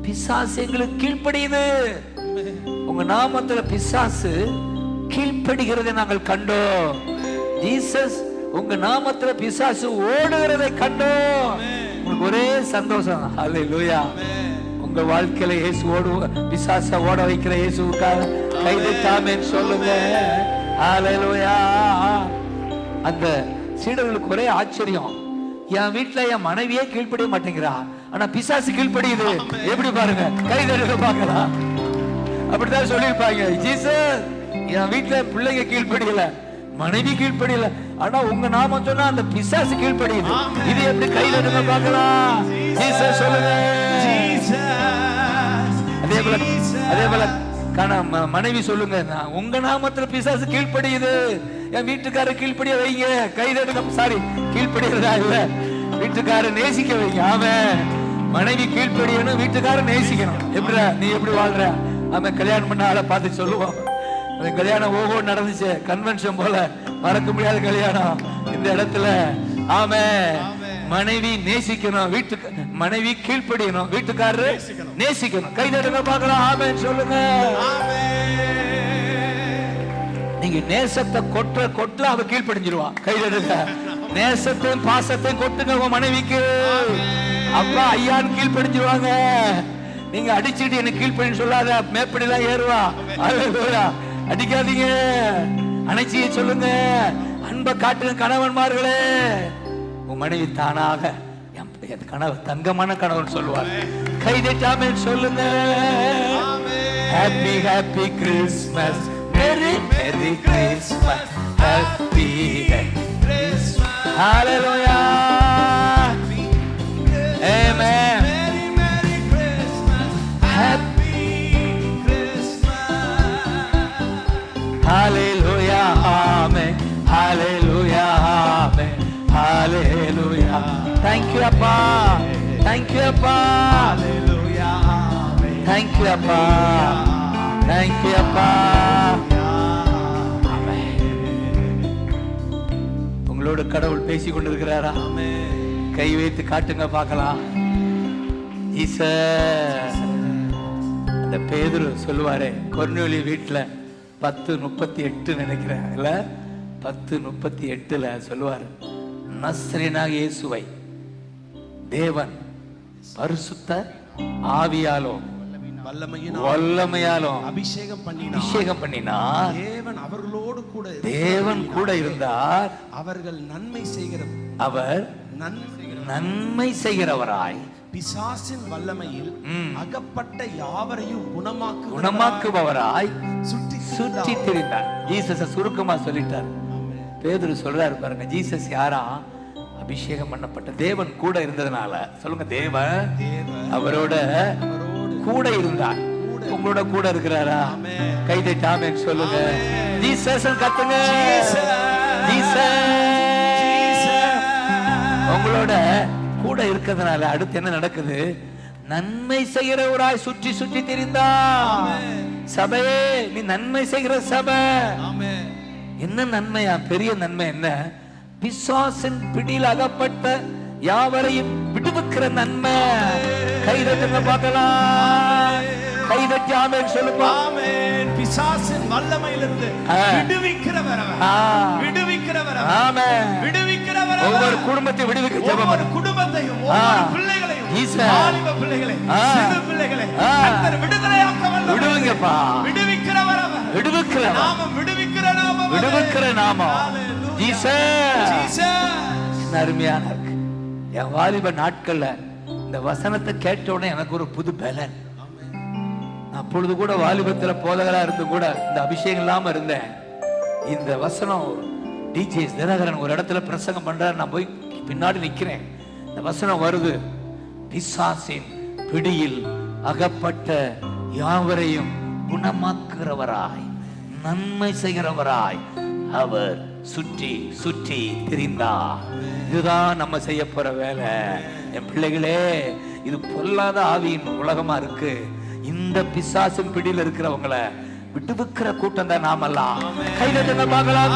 பிசாசு எங்களுக்கு கீழ்ப்படியுது. உங்க நாமத்துல பிசாசு கீழ்ப்படுகிறதை நாங்கள் கண்டோம். ஜீசஸ், உங்க நாமத்துல பிசாசு ஓடுகிறதை கண்டோம். உங்களுக்கு ஒரே சந்தோஷம். ஹல்லேலூயா. உங்க வாழ்க்கையில இயேசு பிசாச ஓட வைக்கிற இயேசுவுக்காக கைதட்டாமேன்னு சொல்லுங்க. ஹல்லேலூயா. அந்த சீடர்களுக்கு ஒரே ஆச்சரியம். என் வீட்டுல என் மனைவியே கீழ்ப்படிய மாட்டேங்கிறா, ஆனா பிசாசு கீழ்ப்படியுது. எப்படி பாருங்க, கைதட்ட பார்க்கலாம். அப்படித்தான் சொல்லியிருப்பாங்க. ஜீசஸ், என் வீட்டுல பிள்ளைங்க கீழ்ப்படியல, மனைவி கீழ்ப்படியல, ஆனா உங்க நாமம் சொன்னா அந்த பிசாசு கீழ்ப்படியுது. இது எப்படி கைதட்ட பார்க்கலாம்? ஜீசஸ் சொல்லுங்க. அதே போல மனைவி சொல்லுங்க, உங்க நாமத்துல பிசாசு கீழ்ப்படியுது, என் வீட்டுக்காரர் கீழ்ப்படிய வைங்க. கைதட்டுங்க. சாரி, கீழ்ப்படியறதா இல்ல, வீட்டுக்காரர் நேசிக்க வைங்க. ஆமென். மனைவி கீழ்ப்படியணும், வீட்டுக்காரர் நேசிக்கணும். எப்படிடா நீ எப்படி வாழ்ற? அவன் கல்யாணம் பண்ண ஆளை பார்த்து சொல்லுவான். அவன் கல்யாணம் ஓஹோ நடந்துச்சு, கன்வென்ஷன் போல, மறக்க முடியாத கல்யாணம் இந்த இடத்துல. ஆமென். மனைவி நேசிக்கணும், மனைவி கீழ்ப்படியணும், வீட்டுக்காரரு நேசிக்கணும். கைதட்டுங்க பார்க்கலாம். ஆமென் சொல்லுங்க. நீங்க நேசத்தை கொட்ட அவ கீழ்ப்படிஞ்சிருவா. கைதட்டுங்க. நேசத்தையும் பாசத்தையும் கொட்டுங்க உங்க மனைவிக்கு. அப்பா ஐயான்னு கீழ்ப்படிஞ்சிருவாங்க. நீங்க அடிச்சுட்டு எனக்கு கீழ்ப்படின்னு சொல்லாத, மேப்படிலாம் ஏறுவா. அல்லேலூயா. அடிக்காதீங்க, அணைச்சிய சொல்லுங்க. அன்பை காட்டுங்க கணவன்மார்களே. உன் மனைவி தானாக என் கணவர் தங்கமான கணவன் சொல்லுவார். கைதட்டாமே சொல்லுங்க. Happy happy Christmas, merry merry Christmas, happy Christmas. Hallelujah. Amen. Merry merry Christmas, happy Christmas. Hallelujah. Amen. Hallelujah. Amen. Hallelujah. Thank you அப்பா. Thank you அப்பா. Hallelujah. Thank you அப்பா. Thank you அப்பா. ஆமென். உங்களோட கடவுள் பேசிக் கொண்டிருக்கிறாரா? ஆமென். கை வைத்து காட்டுங்க பார்க்கலாம். ஜீசஸ். அந்த பேதுரு சொல்லுவாரே, கொர்நேலியு வீட்டுல 10:38 நினைக்கிறேன் இல்ல, 10:38 சொல்லுவாரு, நஸ்ரேனாகிய இயேசுவை தேவன் பரிசுத்த ஆவியாலும் வல்லமையாலும் அபிஷேகம் பண்ணினார். தேவன் கூட இருந்தார். அவர்கள் அவர் நன்மை செய்கிறவராய் பிசாசின் வல்லமையில் அகப்பட்ட யாவரையும் குணமாக்குபவராய் சுற்றி திரிந்தார். ஜீசஸ சுருக்கமா சொல்லிட்டார். பேதுரு சொல்றாரு பாருங்க, ஜீசஸ் யாரா? அபிஷேகம் பண்ணப்பட்ட தேவன் கூட இருந்ததுனால. சொல்லுங்க, தேவன் அவரோட கூட இருந்தார். உங்களோட கூட இருக்கிறாரா? கைதட்டி ஆமென் சொல்லுங்க. ஜீசஸ் கத்துங்க. உங்களோட கூட இருக்கிறதுனால அடுத்து என்ன நடக்குது? நன்மை செய்கிறவராய் சுற்றி சுற்றி திரிந்தா. சபையே, நீ நன்மை செய்கிற சபை. என்ன நன்மையா? பெரிய நன்மை என்ன? பிசாசின் பிடியில் அகப்பட்ட யாவரையும் விடுவிக்கிற நன்மை. கைதட்டுங்க பார்க்கலாம். கைதட்டி ஆமென் சொல்லுங்க. ஆமென். பிசாசின் வல்லமையிலிருந்து விடுவிக்கிறவர். ஆமென். விடுவிக்கிறவர். ஒவ்வொரு குடும்பத்தை விடுவிக்க ஜெபம். ஒவ்வொரு குடும்பத்தையும், ஒவ்வொரு பிள்ளைகளையும், வாலிப பிள்ளைகளை, சிறு பிள்ளைகளை கர்த்தர் விடுதலையாக்க வல்லவர். விடுவிங்கப்பா. விடுவிக்கிறவர் அவர். விடுவிக்கிறவர். நாமம் விடுவிக்கிற நாமம். விடுவிக்கிற நாமம். ஜீசஸ். அருமையான இருக்கு. என் வாலிப நாட்கள்ல இந்த வசனத்தை கேட்ட உடனே எனக்கு ஒரு புது பலன். அப்பொழுது கூட வாலிபத்துல போதகரா இருந்து கூட இந்த அபிஷேகம் இல்லாம இருந்தேன். இந்த வசனம் டிஜே தினகரன் ஒரு இடத்துல பிரசங்கம் பண்றாரு, நான் போய் பின்னாடி நிக்கிறேன். இந்த வசனம் வருது, பிசாசின் பிடியில் அகப்பட்ட யாவரையும் குணமாக்குறவராய் நன்மை செய்கிறவராய் அவர் சுற்றி சுற்றி திரிந்தார். இதுதான் நம்ம செய்ய போற வேலை. என் பிள்ளைகளே, இது பொல்லாத ஆவியின் உலகமா இருக்கு. இந்த பிசாசின் பிடியில் இருக்கிறவங்களை விடுவிக்கிற கூட்டம் தான் நாமெல்லாம். கைதட்டுங்க பார்க்கலாம்.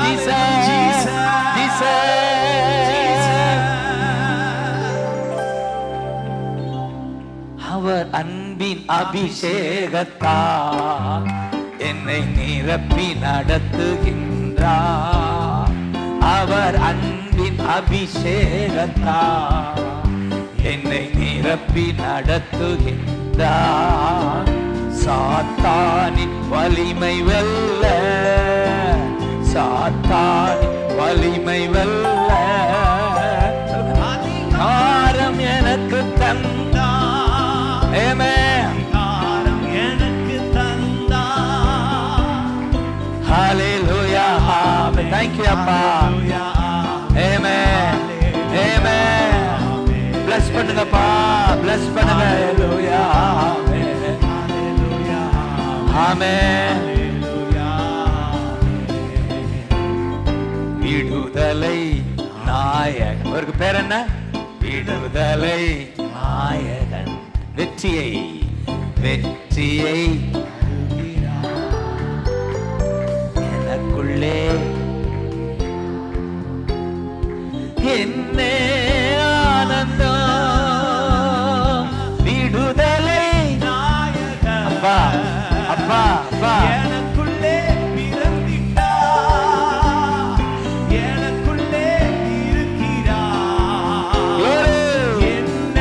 அவர் அன்பின் அபிஷேகத்தால் என்னை நிரப்பி நடத்துகின்றார். அவர் அன்பின் அபிஷேகத்தால் என்னை நிரப்பி நடத்துகின்றார். சாத்தானின் வலிமை வெல்ல, சாத்தானின் வலிமை வெல்ல அதிகாரம் எனக்கு தந்தார். ஆமென். அதிகாரம் எனக்கு தந்தார். ஹalleluya. ஆமென். Thank you அப்பா. ஆமென். ஆமென். bless பண்ணுங்கப்பா, bless பண்ணுங்க. ஹalleluya. ஆமென். விடுதலை நாயகன். அவருக்கு பேர் என்ன? விடுதலை நாயகன். வெற்றியை வெற்றியை எனக்குள்ளே என்ன ஆனந்தம். விடுதலை நாயகன் அப்பா அப்பா அப்பா எனக்குள்ளே பிறந்திட்டார். எனக்குள்ளே இருக்கிறார். என்ன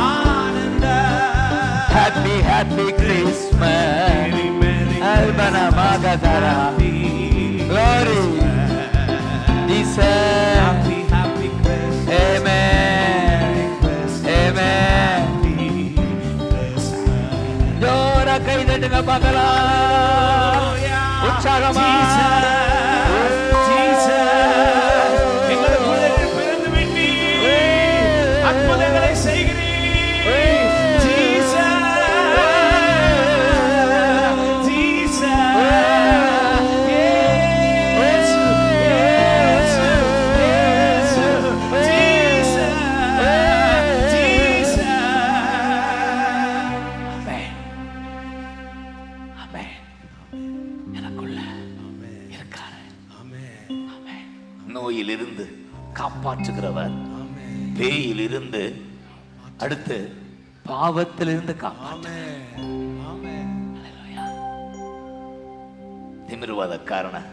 ஆனந்தம். happy happy Christmas. Albana Magadara. Glory Jesus. Happy happy Christmas. Amen. Amen. ஜோரா கை தட்டுங்க பார்க்கலாம். உற்சாகமா எங்களுக்குள்ளே பிறந்து விட்டீர். அற்புதங்களை செய்கிறீர். நோயிலிருந்து காப்பாற்றுகிறவர், பேயிலிருந்து, அடுத்து பாவத்திலிருந்து காப்பாற்றுகிறவர். திமிர்வாதக்காரன்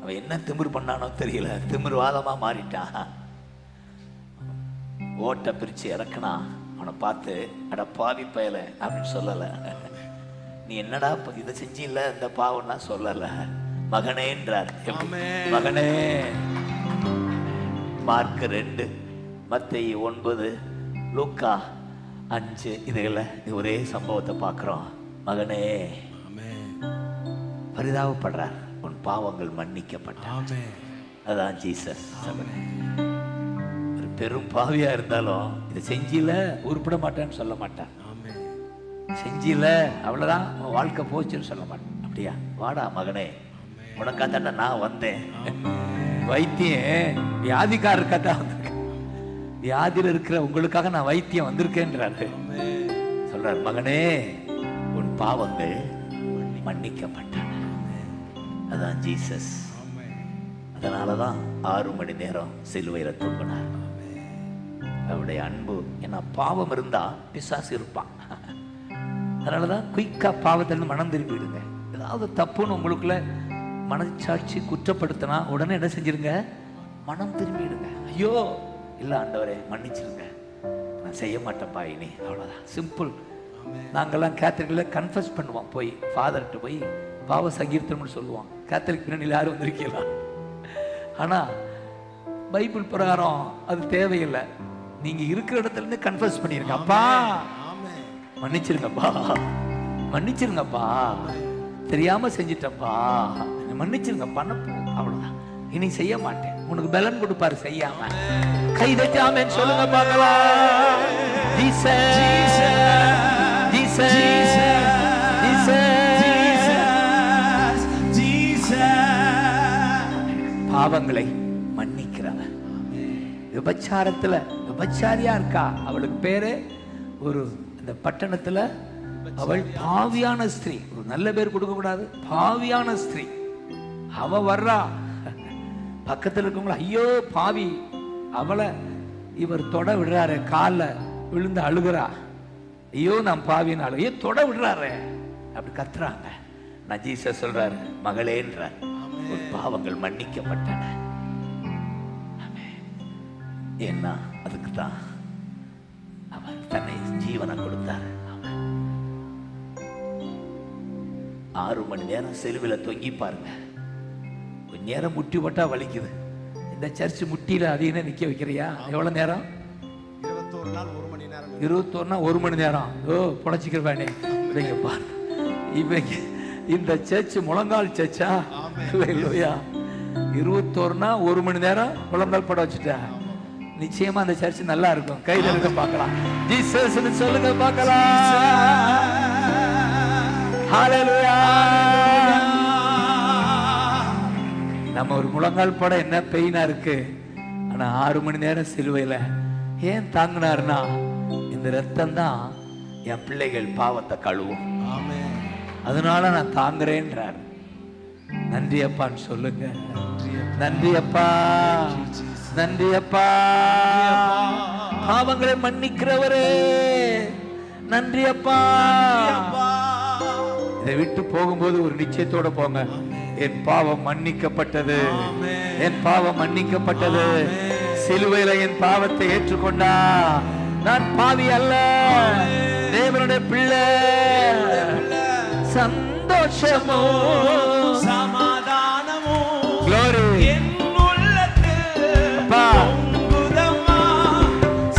அவன் என்ன திமிர் பண்ணானோ தெரியல, திமிர்வாதமா மாறிட்டான். ஓட்ட பிரிச்சு இறக்குனா அவனை பார்த்து அட பாவி பயல அப்படின்னு சொல்லல. நீ என்னடா இதை செஞ்சில்ல இந்த பாவம்னா சொல்லல, மகனேன்றார். மகனே. மார்க் 2, மத்தேயு 9, லூக்கா 5 இதுல ஒரே சம்பவத்தை பார்க்கிறோம். மகனே பரிதாபப்படுறார், உன் பாவங்கள் மன்னிக்கப்பட்டான். அதான் ஜீசஸ். ஒரு பெரும் பாவியா இருந்தாலும் இதை செஞ்சில உருப்பட மாட்டேன்னு சொல்ல மாட்டான். செஞ்சில அவ்வளவுதான் உன் வாழ்க்கை போச்சுன்னு சொல்ல மாட்டேன். அப்படியா, வாடா மகனே, உனக்காத்தாண்டா நான் வந்தேன். வைத்தியம் வியாதிக்காரருக்காக வந்திருக்கேன், வியாதியில் இருக்கிற உங்களுக்காக நான் வைத்தியம் வந்திருக்கேன்றாரு. சொல்றாரு, மகனே உன் பாவங்கள் மன்னிக்கப்பட்டான. அதான் ஜீசஸ். அதனாலதான் 6 மணி நேரம் சிலுவையில தொங்கினார். அவருடைய அன்பு. ஏன்னா பாவம் இருந்தா பிசாசு இருப்பான். அதனாலதான் குயிக்கா பாவத்திலிருந்து மனம் திரும்பிடுங்க. ஏதாவது தப்புன்னு உங்களுக்குள்ள மனச்சாட்சி குற்றப்படுத்தினா உடனே என்ன செஞ்சிருங்க, மனம் திரும்பிடுங்க. ஐயோ இல்ல ஆண்டவரே மன்னிச்சிருங்க, நான் செய்ய மாட்டேன்ப்பா இனி, அவ்வளவுதான். சிம்பிள். நாங்கெல்லாம் கேத்தலிக்ல கன்ஃபஸ் பண்ணுவோம், போய் ஃபாதர்கிட்ட போய் பாவ சங்கீர்த்தனம்னு சொல்லுவோம். கேத்தலிக் பின்னணியில் யாரும் வந்திருக்கீங்களா? ஆனா பைபிள் பிரகாரம் அது தேவையில்லை. நீங்க இருக்கிற இடத்துல இருந்து கன்ஃபஸ் பண்ணிருங்க. அப்பா மன்னிச்சிருங்கப்பா, மன்னிச்சிருங்கப்பா, தெரியாம செஞ்சிட்டப்பா, மன்னிச்சிருங்க, பண்ணப்போ அவ்வளவுதான், இனி செய்ய மாட்டேன். உனக்கு பலன் கொடுப்பாரு செய்யாம. கை தட்டாமன்னு சொல்லுங்க பார்க்கலாம். ஜீசஸ் ஜீசஸ் பாவங்களை மன்னிக்கிறவன். விபச்சாரத்துல விபச்சாரியா இருக்கா, அவளுக்கு பேரு ஒரு இந்த பட்டணத்துல அவள் பாவியான ஸ்திரீ. ஒரு நல்ல பேர் கொடுக்க கூடாது, பாவியான ஸ்திரீ. அவ வர்றா, பக்கத்துல இருக்கவங்கள ஐயோ பாவி, அவளை இவர் தொட விடுறாரு, கால விழுந்து அழுகிறா. ஐயோ நான் பாவினாலும் ஐயோ தொட விடுறாரு அப்படி கத்துறாங்க. நான் ஜீசஸ் சொல்றாரு, மகளேன்றார், உன் பாவங்கள் மன்னிக்கப்பட்டன. ஏன்னா அதுக்கு தான் அவர் தன்னை ஜீவனை கொடுத்தார். 6 மணி நேரம் செலுவில் தொங்கி பாருங்க. கொஞ்ச நேரம் முட்டி போட்டா வலிக்குது. இந்த சர்ச் முட்டியில அதிக நிக்க வைக்கிறியா? எவ்வளவு நேரம்? 21 நாள் 1 மணி நேரம். 21 நாள் 1 மணி நேரம். ஓ புடச்சிக்கிறவானே பாரு. இவங்க இந்த சர்ச் முழங்கால் சர்ச்சா? இல்லையா? 21 நாள் 1 மணி நேரம் முழங்கால் பட வச்சுட்டா நிச்சயமா அந்த சர்ச் நல்லா இருக்கும். கையில இருக்க பார்க்கலாம். ஜீசஸ் சொல்லுங்க பார்க்கலாம். ஹalleluya. நம்ம ஒரு முழங்கால் பட என்ன பெயினா இருக்கு, ஆனா 6 மணி நேரம் சிலுவையில ஏன் தாங்கினார்னா இந்த ரத்தம் தான் என் பிள்ளைகள் பாவத்தை கழுவும், அதனால நான் தாங்குறேன்றார். நன்றி அப்பான்னு சொல்லுங்க. நன்றி அப்பா, நன்றி அப்பா. பாவங்களை மன்னிக்கிறவரே நன்றி அப்பா. இதை விட்டு போகும்போது ஒரு நிச்சயத்தோட போங்க, என் பாவம் மன்னிக்கப்பட்டது, என் பாவம் மன்னிக்கப்பட்டது. சிலுவையில என் பாவத்தை ஏற்றுக்கொண்டா நான் பாவி அல்ல, தேவனுடைய பிள்ளை. சந்தோஷமோ சமாதானமோ glory என் உள்ளத்தில் அப்பா. பொங்குதம்மா.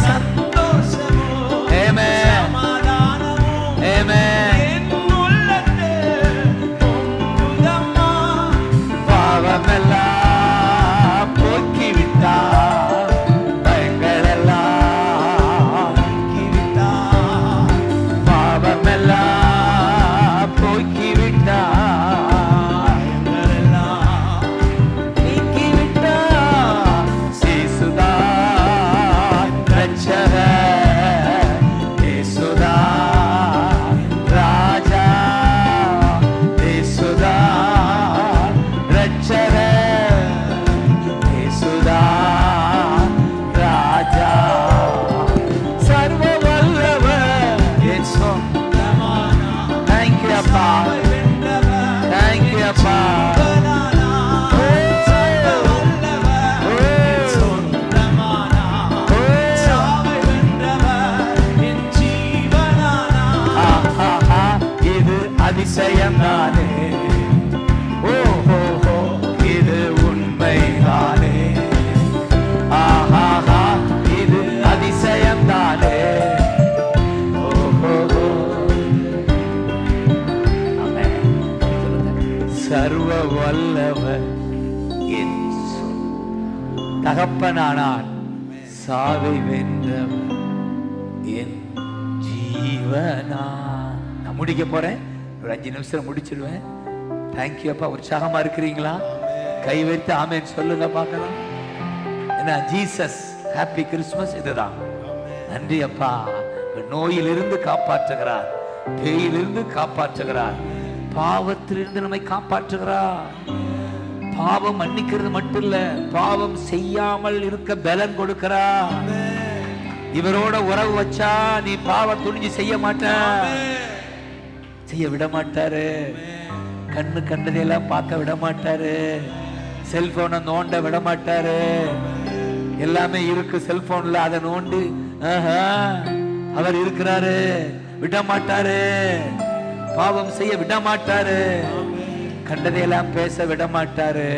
சந்தோஷமோ Amen. சமாதானமோ Amen. என் உள்ளத்தில் பொங்குதம்மா. பாவமெல்லாம் போக்கிவிட்டார், பயங்களெல்லாம் நீக்கிவிட்டார். பாவமெல்லாம் போக்கிவிட்டார், எங்களெல்லாம் நீக்கிவிட்டார். இயேசுதான் ரட்சகர், இயேசுதான் ராஜா, இயேசுதான் ரட்சகர், இயேசுதான் ராஜா. சர்வ வல்லவர் இயேசு. Thank you அப்பா, thank you அப்பா. இது அதிசயம் தானே, ஓஹோ இது உண்மைதானே, ஆஹா இது அதிசயம் தானே, ஓஹோ. ஆமென். சொல்லுங்க. சர்வ வல்லவர் இயேசு தகப்பனானார், சாவை வென்றவர் என் ஜீவனா. நான் முடிக்க போறேன், ஒரு 5 நிமிஷம் முடிச்சிடுவேன். தேங்க்யூ அப்பா. உற்சாகமா இருக்கிறீங்களா? கை வைத்து ஆமென் சொல்லுங்க பார்க்கலாம். என்ன ஜீசஸ் ஹாப்பி கிறிஸ்மஸ். இதுதான். நன்றி அப்பா. நோயிலிருந்து காப்பாற்றுகிறார், பேயிலிருந்து காப்பாற்றுகிறார், பாவத்திலிருந்து நம்மை காப்பாற்றுகிறார். பாவம் மன்னிக்கிறது மட்டும் இல்ல, பாவம் செய்யாமல் இருக்க பலன் கொடுக்கிறார். இவரோட உறவு வச்சா நீ பாவம் துணிஞ்சு செய்ய மாட்ட, செய்ய விட மாட்டாரு. கண்ணு கண்டதையெல்லாம் பார்க்க விட மாட்டாரு, செல்போனை நோண்ட விட மாட்டாரு. எல்லாமே இருக்கு செல்போன்ல, அதை நோண்டி அவர் இருக்கிறாரு, விட மாட்டாரு. பாவம் செய்ய விட மாட்டாரு, கண்டதையெல்லாம் பேச விட மாட்டாரு,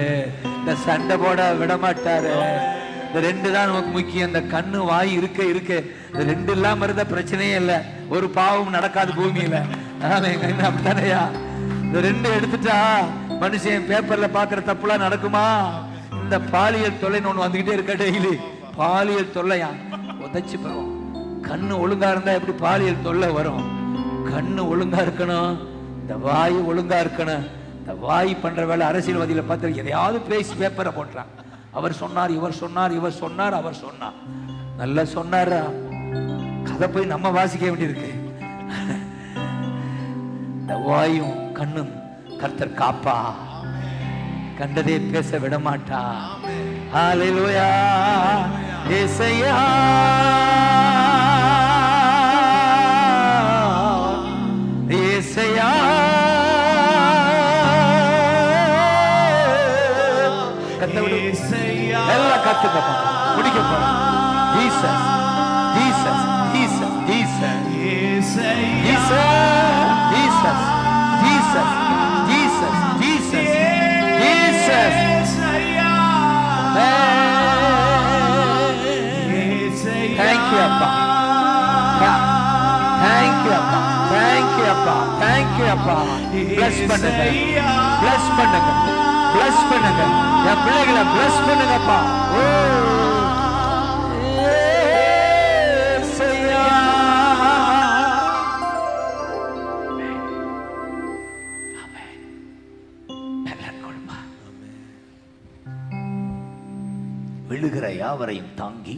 இந்த சண்டை போட விட மாட்டாரு. இந்த 2 தான் நமக்கு முக்கியம். இந்த கண்ணு வாய் இருக்க இருக்க இந்த 2 இல்லாம இருந்த பிரச்சனையே இல்லை, ஒரு பாவம் நடக்காது பூமியில. அப்படித்தானையா? இந்த 2 எடுத்துட்டா மனுஷன் பேப்பர்ல பாக்குற தப்புலாம் நடக்குமா? இந்த பாலியல் தொல்லைன்னு ஒண்ணு வந்துகிட்டே இருக்க, டெய்லி பாலியல் தொல்லையா உதச்சு போகும். கண்ணு ஒழுங்கா இருந்தா எப்படி பாலியல் தொல்லை வரும்? கண்ணு ஒழுங்கா இருக்கணும், இந்த வாய் ஒழுங்கா இருக்கணும். இந்த வாய் பண்ற வேலை அரசியல்வாதியில பார்த்து எதையாவது பேசி பேப்பரை போட்டுறான். அவர் சொன்னார், இவர் சொன்னார், இவர் சொன்னார், அவர் சொன்னார். நல்லா சொன்னாரா? கதை போய் நம்ம வாசிக்க வேண்டியிருக்கு. இந்த வாயும் கண்ணும் கர்த்தர் காப்பா, கண்டதே பேச விட மாட்டா. ஹல்லேலூயா. இயேசையா அப்பா. தேங்க்யூ அப்பா. தேங்க்யூ அப்பா. தேங்க்யூ அப்பா. பிளஸ் பண்ணுங்க, பிளஸ் பண்ணுங்க, பிளஸ் பண்ணுங்க. என் பிள்ளைகளை பிளஸ் பண்ணுங்கப்பா. ஓ ஏசையா. ஆமென். பலன் கொடுப்பா. விழுகிற யாவரையும் தாங்கி,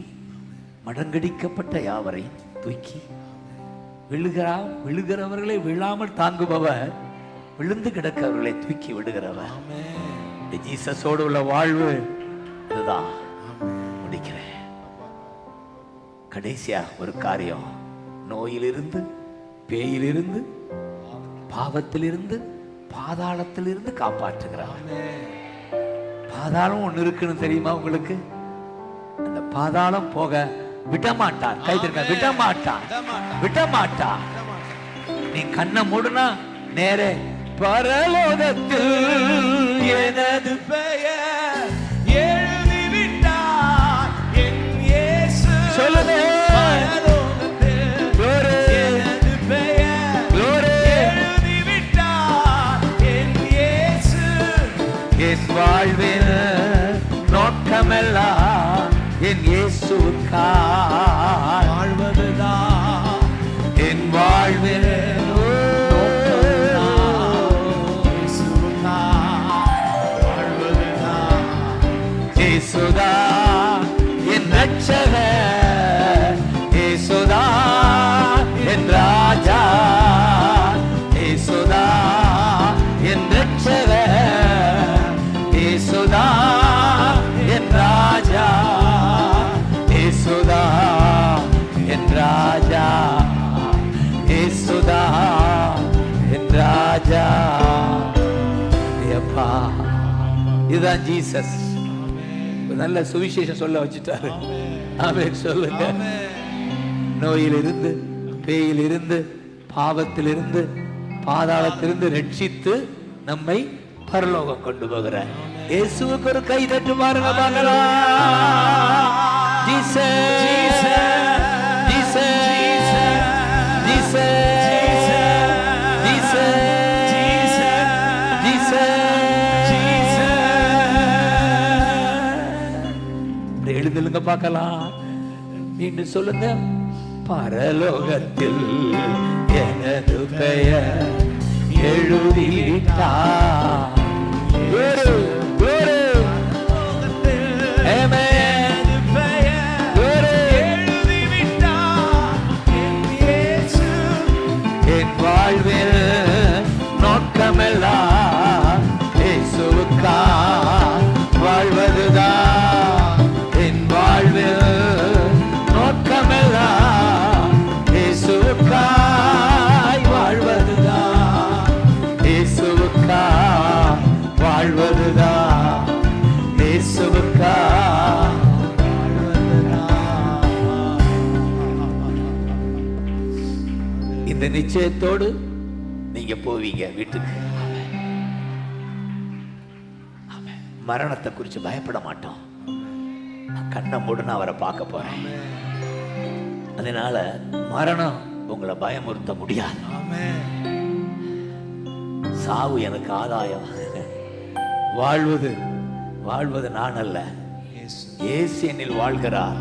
மடங்கடிக்கப்பட்ட யாவரையும் தூக்கி, விழுகிறவர்களை விழாமல் தாங்குபவர், விழுந்து கிடக்கிறவர்களை தூக்கி விடுகிறவர். ஜீசஸோடு உள்ள வாழ்வு இதுதான். முடிக்கிறேன். கடைசியா ஒரு காரியம். நோயிலிருந்து, பேயிலிருந்து, பாவத்திலிருந்து, பாதாளத்திலிருந்து காப்பாற்றுகிறார். பாதாளம் ஒண்ணு இருக்குன்னு தெரியுமா உங்களுக்கு? அந்த பாதாளம் போக விடமாட்டார். கை திரும்ப, விடமாட்டார், விடமாட்டார். நீ கண்ணை மூடுனா நேரே பரலோகத்தில் எனது பெயர் எழுதிவிட்டார் என் இயேசு. சொல்லுங்க. பரலோகத்தில் எனது பெயர் எழுதிவிட்டார் என் இயேசு. என் வாழ்வில் நோக்கமெல்லாம் என் இயேசுவுக்காய் வாழ்வதுதான். என் வாழ்வில் இயேசுதா என் ரட்சகர், இயேசுதா என் ராஜா, இயேசுதா என் ரட்சகர், இயேசுதா என் ராஜா, இயேசுதா என் ராஜா, இயேசுதா என் ராஜா. அப்பா, இதுதான் ஜீசஸ். நல்ல சுவிசேஷம் சொல்ல வச்சுட்டாரு. ஆமென். சொல்லுங்க. நோயிலிருந்து, பேயிலிருந்து, பாவத்திலிருந்து, பாதாளத்திலிருந்து ரட்சித்து நம்மை பரலோகம் கொண்டு போகிற இயேசுவுக்கு ஒரு கை தட்டு பாருங்க பார்க்கலாம். ஜீசஸ், ஜீசஸ், ஜீசஸ், எழுதுங்க பார்க்கலாம். மீண்டும் சொல்லுங்க. பரலோகத்தில் எனது பெயர் எழுதிவிட்டார். என் வாழ்வில் நோக்கமெல்லாம் இயேசுவுக்காய் வாழ்வதுதான். என் வாழ்வில் நோக்கமெல்லாம் இயேசுவுக்காய் வாழ்வதுதான். இயேசுவுக்காய் வாழ்வதுதான். இயேசுவுக்காய் வாழ்வதுதான். இந்த நிச்சயத்தோடு நீங்க போவீங்க வீட்டுக்கு. மரணத்தை குறித்து பயப்பட மாட்டோம். கண்ணை மூடுன்னு அவரை பார்க்க போறேன். அதனால மரணம் உங்களை பயமுறுத்த முடியாது. சாவு எனக்கு ஆதாயம். வாழ்வது நான் அல்ல, இயேசு என்னில் வாழ்கிறார்.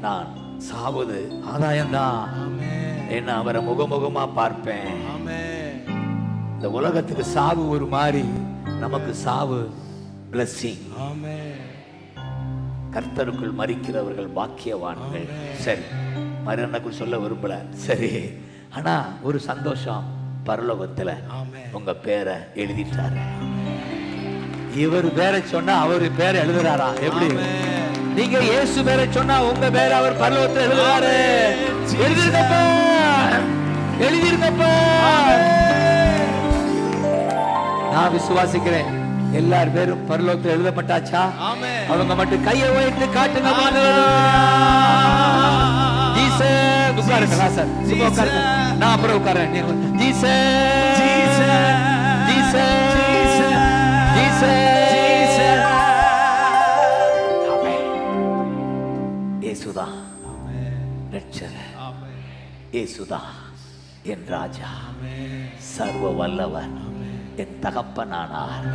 நான் சாவது ஆதாயம்தான். என்ன அவரை முகமுகமா பார்ப்பேன். இந்த உலகத்துக்கு சாவு ஒரு மாதிரி, நமக்கு சாவு blessing. கர்த்தருக்குள் மரிக்கிறவர்கள் பாக்கியவான்கள். சரி, மரணக்குள் சொல்ல விரும்பல. சரி, ஆனா ஒரு சந்தோஷம், பரலோகத்துல உங்க பேரை எழுதிட்டாரு. இவர் பேரை சொன்னா அவரு பேரை எழுதுறாரா? எப்படி? நீங்க இயேசு பேரை சொன்னா உங்க பேரை அவர் பரலோகத்துல எழுதுறாரு. எழுதிருக்கப்பா, எழுதிருக்கப்பா. நான் விசுவாசிக்கிறேன் எல்லார் பேரும் பரலோகத்தில் எழுதப்பட்டாச்சா? அவங்க மட்டும் கையை உயர்த்தி காட்டுங்க. ஜீசஸ் உட்காருங்க. சார் உட்காருங்க, நான் அப்புறம் உட்காரேன். Jesus, Jesus, Jesus, Jesus. இயேசுதான் இயேசுதான் என் ராஜா, சர்வ வல்லவர், என் தகப்பனானார்,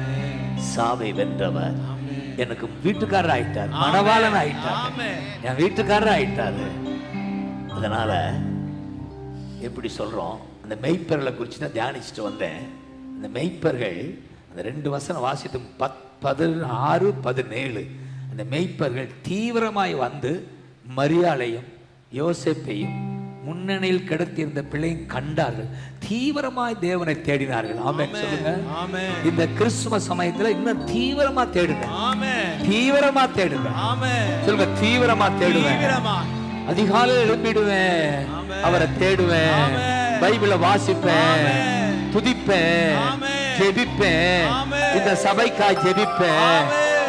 சாவை வென்றவர், எனக்கு வீட்டுக்காரர் ஆயிட்டார், மணவாளன் ஆயிட்டார், என் வீட்டுக்காரர் ஆயிட்டாரு. அதனால எப்படி சொல்றோம், அந்த மெய்ப்பர்களை குறித்து தான் தியானிச்சுட்டு வந்தேன். அந்த மெய்ப்பர்கள் அந்த 2 வசனம் வாசித்து 16, 17 அந்த மெய்ப்பர்கள் தீவிரமாய் வந்து மரியாளையும் யோசேப்பையும் முன்னணியில் கிடத்தியிருந்த பிள்ளையும் கண்டார்கள், தீவிரமாய் தேவனை தேடினார்கள். ஆமென் சொல்லுங்க. இந்த கிறிஸ்துமஸ் சமயத்துல இன்னும் தீவிரமா தேடுங்க, தீவிரமா தேடுங்க. சொல்லுங்க, தீவிரமா தேடுவேன், அதிகாலையில் எழுப்பிடுவேன், அவரை தேடுவேன், பைபிளை வாசிப்பேன், துதிப்பேன், ஜெபிப்பேன், இந்த சபைக்காய் ஜெபிப்பேன்,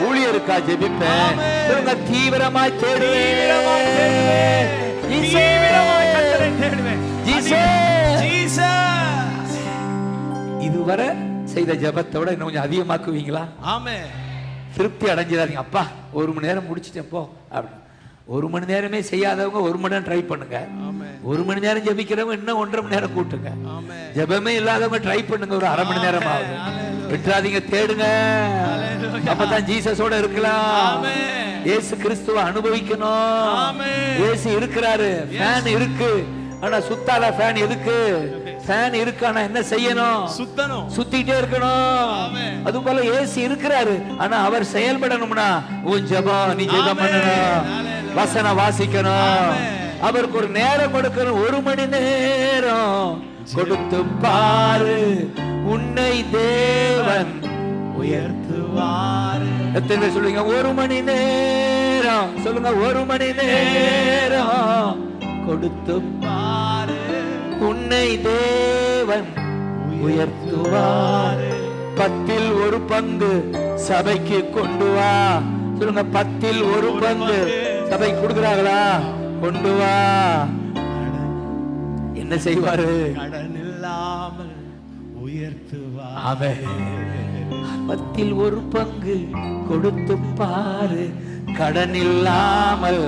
ஊழியருக்கா ஜெபிப்பேன். சொல்லுங்க, தீவிரமாய் தேடுவேன், இதுவரை செய்த ஜெபத்தோட இன்னும் கொஞ்சம் அதிகமாக்குவீங்களா? திருப்தி அடைஞ்சிடாதீங்க, அப்பா 1 மணி நேரம் முடிச்சிட்டேன் போ அப்படின்னு. 1 மணி நேரமே செய்யாதவங்க 1 மணி நேரம் ட்ரை பண்ணுங்க. 1 மணி நேரம் ஜெபிக்கிறவங்க இன்னும் 1.5 மணி நேரம் கூட்டுங்க. ஜெபமே இல்லாதவங்க ட்ரை பண்ணுங்க, ஒரு 1/2 மணி நேரம் ஆகுது. விட்டுறாதீங்க, தேடுங்க. அப்பதான் ஜீசஸோட இருக்கலாம். இயேசு கிறிஸ்துவை அனுபவிக்கணும். இயேசு இருக்கிறாரு, ஃபேன் இருக்கு, ஆனா சுத்தால ஃபேன் எதுக்கு? ஃபேன் இருக்கு, ஆனா என்ன செய்யணும்? சுத்தணும், சுத்திட்டே இருக்கணும். அது போல இயேசு இருக்கிறாரு, ஆனா அவர் செயல்படணும்னா உன் ஜெபம், நீ ஜெபம் பண்ணணும், வசனம் வாசிக்கணும், அவருக்கு ஒரு நேரம் கொடுக்கணும். 1 மணி நேரம் கொடுத்து பாரு, உன்னை தேவன் உயர்த்துவார். எத்தனை பேர் சொல்லுங்க 1 மணி நேரம்? சொல்லுங்க, 1 மணி நேரம் கொடுத்து பாரு, உன்னை தேவன் உயர்த்துவார். 10ல் 1 பங்கு சபைக்கு கொண்டு வா. சொல்லுங்க, 10ல் 1 பங்கு சபைக்கு கொடுக்கிறாங்களா? கொண்டு வா. என்ன செய்வாரு? கடன் இல்லாமல் உயர்த்துவார். ஆமென். 10ல் 1 பங்கு கொடுத்து பாரு, கடன் இல்லாமல்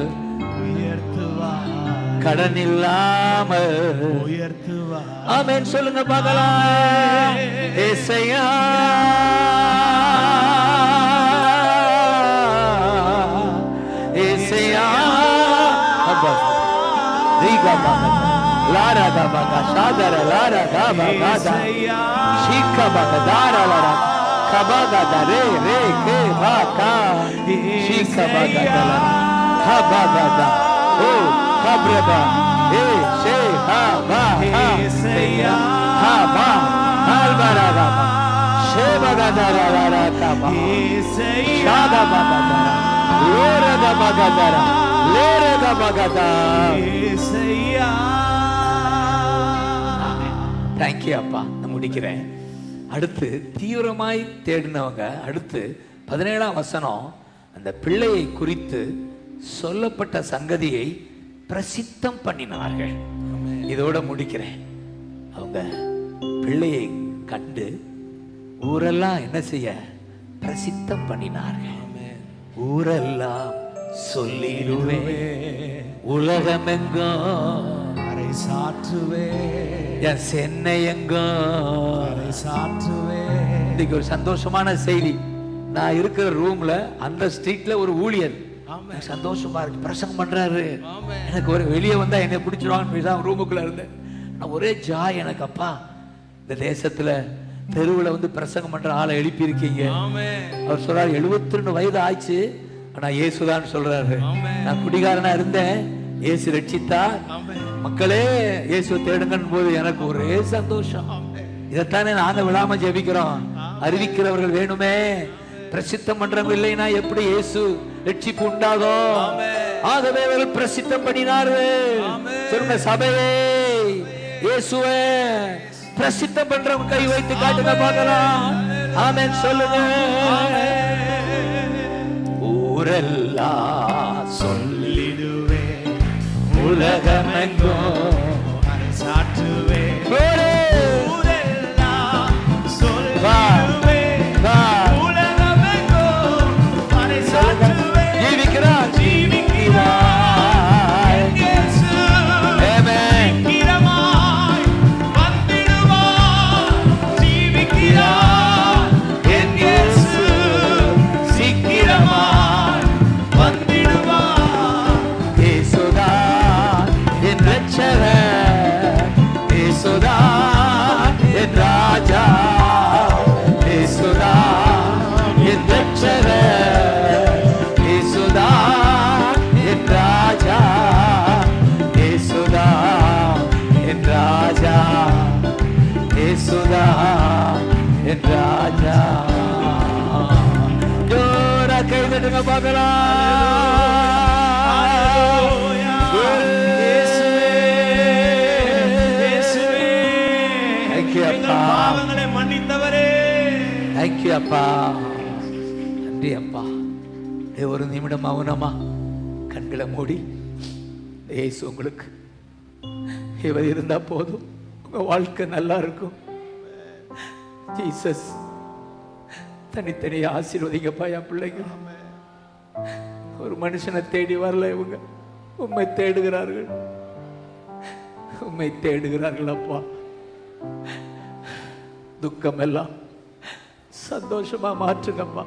உயர்த்துவார், கடன் இல்லாமல் உயர்த்துவார். ஆமென் சொல்லுங்க பார்க்கலாம். ஏசையா ஏசையா அப்பா ரீகா பாகா லாரா கா பாகா சாதர லாரா கா பாகா தா ஷீகா பாகா தாரா லாரா கபாகா தா ரே ரே கே பாகா ஷீகா பாகா தா ஹா பாகா தா ஓ ஹப்ரபா ஏ ஷே ஹா பா ஹா ஏசையா ஹா பா அல்பாரா கா ஷே பாகா தா லாரா கா பா ஏசையா ஷாகா பாகா தா லோரா பாகா தா லேரா பாகா தா ஏசையா. தேங்க்யூ அப்பா. நான் முடிக்கிறேன். அடுத்து தீவிரமாய் தேடினவங்க அடுத்து 17ஆம் வசனம் அந்த பிள்ளையை குறித்து சொல்லப்பட்ட சங்கதியை பிரசித்தம் பண்ணினார்கள். இதோட முடிக்கிறேன். அவங்க பிள்ளையை கண்டு ஊரெல்லாம் என்ன செய்ய பிரசித்தம் பண்ணினார்கள். ஊரெல்லாம் சொல்லிடுவேன், உலகமெங்கும் அரை சாற்றுவேன், என் சென்னை எங்கும் அரை சாற்றுவேன். இன்னைக்கு ஒரு சந்தோஷமான செய்தி. நான் இருக்கிற ரூம்ல அந்த ஸ்ட்ரீட்ல ஒரு ஊழியர் சந்தோஷமா இருக்கு, பிரசங்கம் பண்றாரு. எனக்கு ஒரு வெளியே வந்தா என்னை பிடிச்சிருவாங்க, ரூமுக்குள்ள இருந்தேன். நான் ஒரே ஜாய் எனக்கு. அப்பா, இந்த தேசத்துல தெருவில் வந்து பிரசங்கம் பண்ற ஆளை எழுப்பி இருக்கீங்க. அவர் சொல்றாரு 72 வயது ஆயிடுச்சு, ஆனா இயேசுதான் சொல்றாரு. நான் குடிகாரனா இருந்தேன், இயேசு ரட்சித்தா. மக்களே இயேசு தேடுங்கன்னு போது எனக்கு ஒரே சந்தோஷம். இதைத்தானே நாங்க விழாம ஜெபிக்கிறோம். அறிவிக்கிறவர்கள் வேணுமே, பிரசித்தம் பண்றவங்க இல்லைன்னா எப்படி இயேசு ரட்சிப்பு உண்டாகும்? ஆகவே அவர்கள் பிரசித்தம் பண்ணினார்கள். சொல்லுங்க, சபையே இயேசுவே பிரசித்தம் பண்றவங்க கை வைத்து காட்டுங்க பார்க்கலாம். ஆமென் சொல்லுங்க. ஊரெல்லாம் சொல்லிடுவேன், உலகமெங்கும் சாற்றுவேன். ஊரெல்லாம் சொல்லிடுவேன், உலகமெங்கும் சாற்றுவேன். ஜீவிக்கிறார், ஜீவிக்கிறார் இயேசு. ஆமென். ரட்சகர் இயேசுதான் என் ராஜா, இயேசுதான் என் ரட்சகர், இயேசுதான் என் ராஜா, இயேசுதான் என் ராஜா, இயேசுதான் என் ராஜா. ஜோரா கை தட்டுங்க பார்க்கலாம். பாவங்களை மன்னித்தவரே, தேங்க்யூ அப்பா, நன்றி அப்பா. ஒரு நிமிடம் மௌனமா கண்களை மூடி, ஏசு உங்களுக்கு இவர் இருந்தா போதும், உங்க வாழ்க்கை நல்லா இருக்கும். ஜீசஸ் தனித்தனியா ஆசீர்வதிங்கப்பா என் பிள்ளைங்க. ஒரு மனுஷனை தேடி வரல, இவங்க உண்மை தேடுகிறார்கள், உண்மை தேடுகிறார்கள் அப்பா. துக்கம் எல்லாம் சந்தோஷமா மாற்றுங்கப்பா,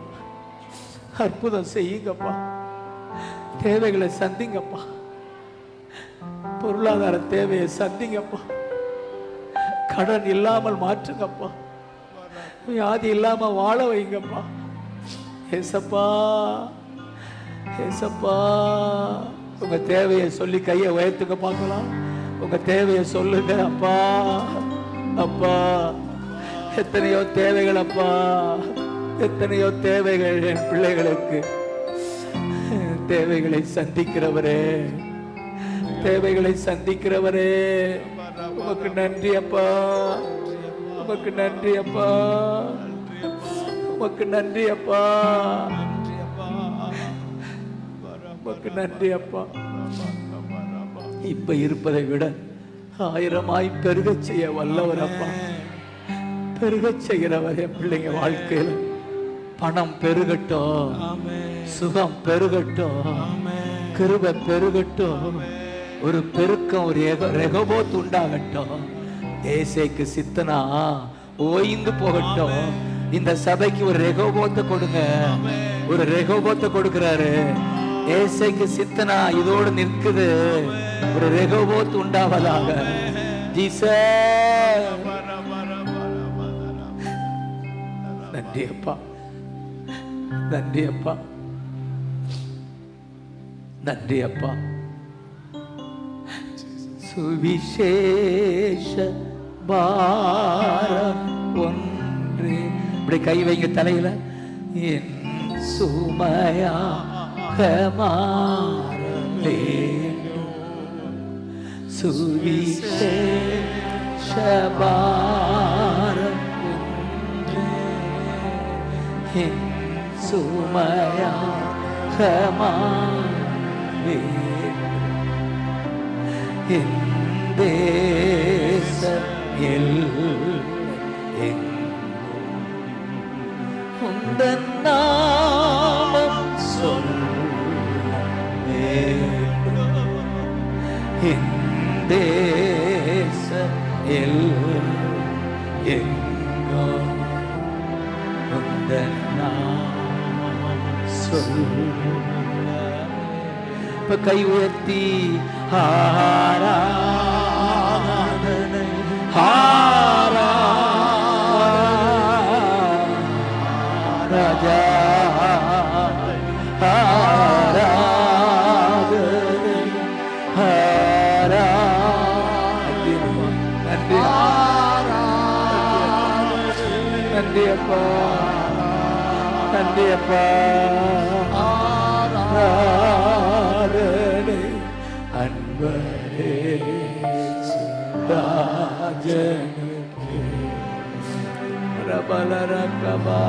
அற்புதம் செய்யுங்கப்பா, தேவைகளை சந்திங்கப்பா, பொருளாதார தேவையை சந்திங்கப்பா, கடன் இல்லாமல் மாற்றுங்கப்பா, வியாதி இல்லாம வாழ வைங்கப்பா. ஏசப்பா, ஏசப்பா, உங்க தேவையை சொல்லி கையை உயர்த்துங்க பார்க்கலாம். உங்க தேவையை சொல்லுங்க அப்பா. அப்பா, எத்தனையோ தேவைகள் அப்பா, எத்தனையோ தேவைகள் என் பிள்ளைகளுக்கு. தேவைகளை சந்திக்கிறவரே, தேவைகளை சந்திக்கிறவரே, உமக்கு நன்றி அப்பா, உமக்கு நன்றி அப்பா, உமக்கு நன்றி அப்பா, உமக்கு நன்றி அப்பா. இப்ப இருப்பதை விட 1000ஆய் பெருகச் செய்ய வல்லவர் அப்பா, பெருகச் செய்கிறவர். என் பிள்ளைங்க வாழ்க்கையில் பணம் பெருகட்டும், சுகம் பெருகட்டும், கிருபை பெருகட்டும், ஒரு பெருக்கம், ஒரு ரெகோபோத் உண்டாகட்டும். ஏசைக்கு சித்தனா ஓய்ந்து போகட்டும். இந்த சபைக்கு ஒரு ரெகோபோத்தை கொடுங்க, ஒரு ரெகோபோத்தை கொடுக்கிறாரு. ஏசைக்கு சித்தனா இதோடு நிற்குது, ஒரு ரெகோபோத் உண்டாவதாக. ஜீசஸ் நன்றி அப்பா, நன்றி அப்பா, நன்றி அப்பா. சுவிசேஷ பாரம் ஒன்றே, இப்படி கை வைங்க தலையில. என் சுமையாக மாற வேண்டும், சுவிசேஷ பாரம் ஒன்றே, என் சுமையாக மாற வேண்டும். என் தேச உந்தன் நாமம் சொல்ல வேண்டும். என் தேச எங்கோ உந்தன் நாமம் சொல்ல. இப்ப கை உயர்த்தி ஆராதனை, ராஜா ஆராதனை, நன்றி அப்பா, நன்றி அப்பா. ஆராதனை அன்பரே ராஜனுக்கே, ரபலரகபா.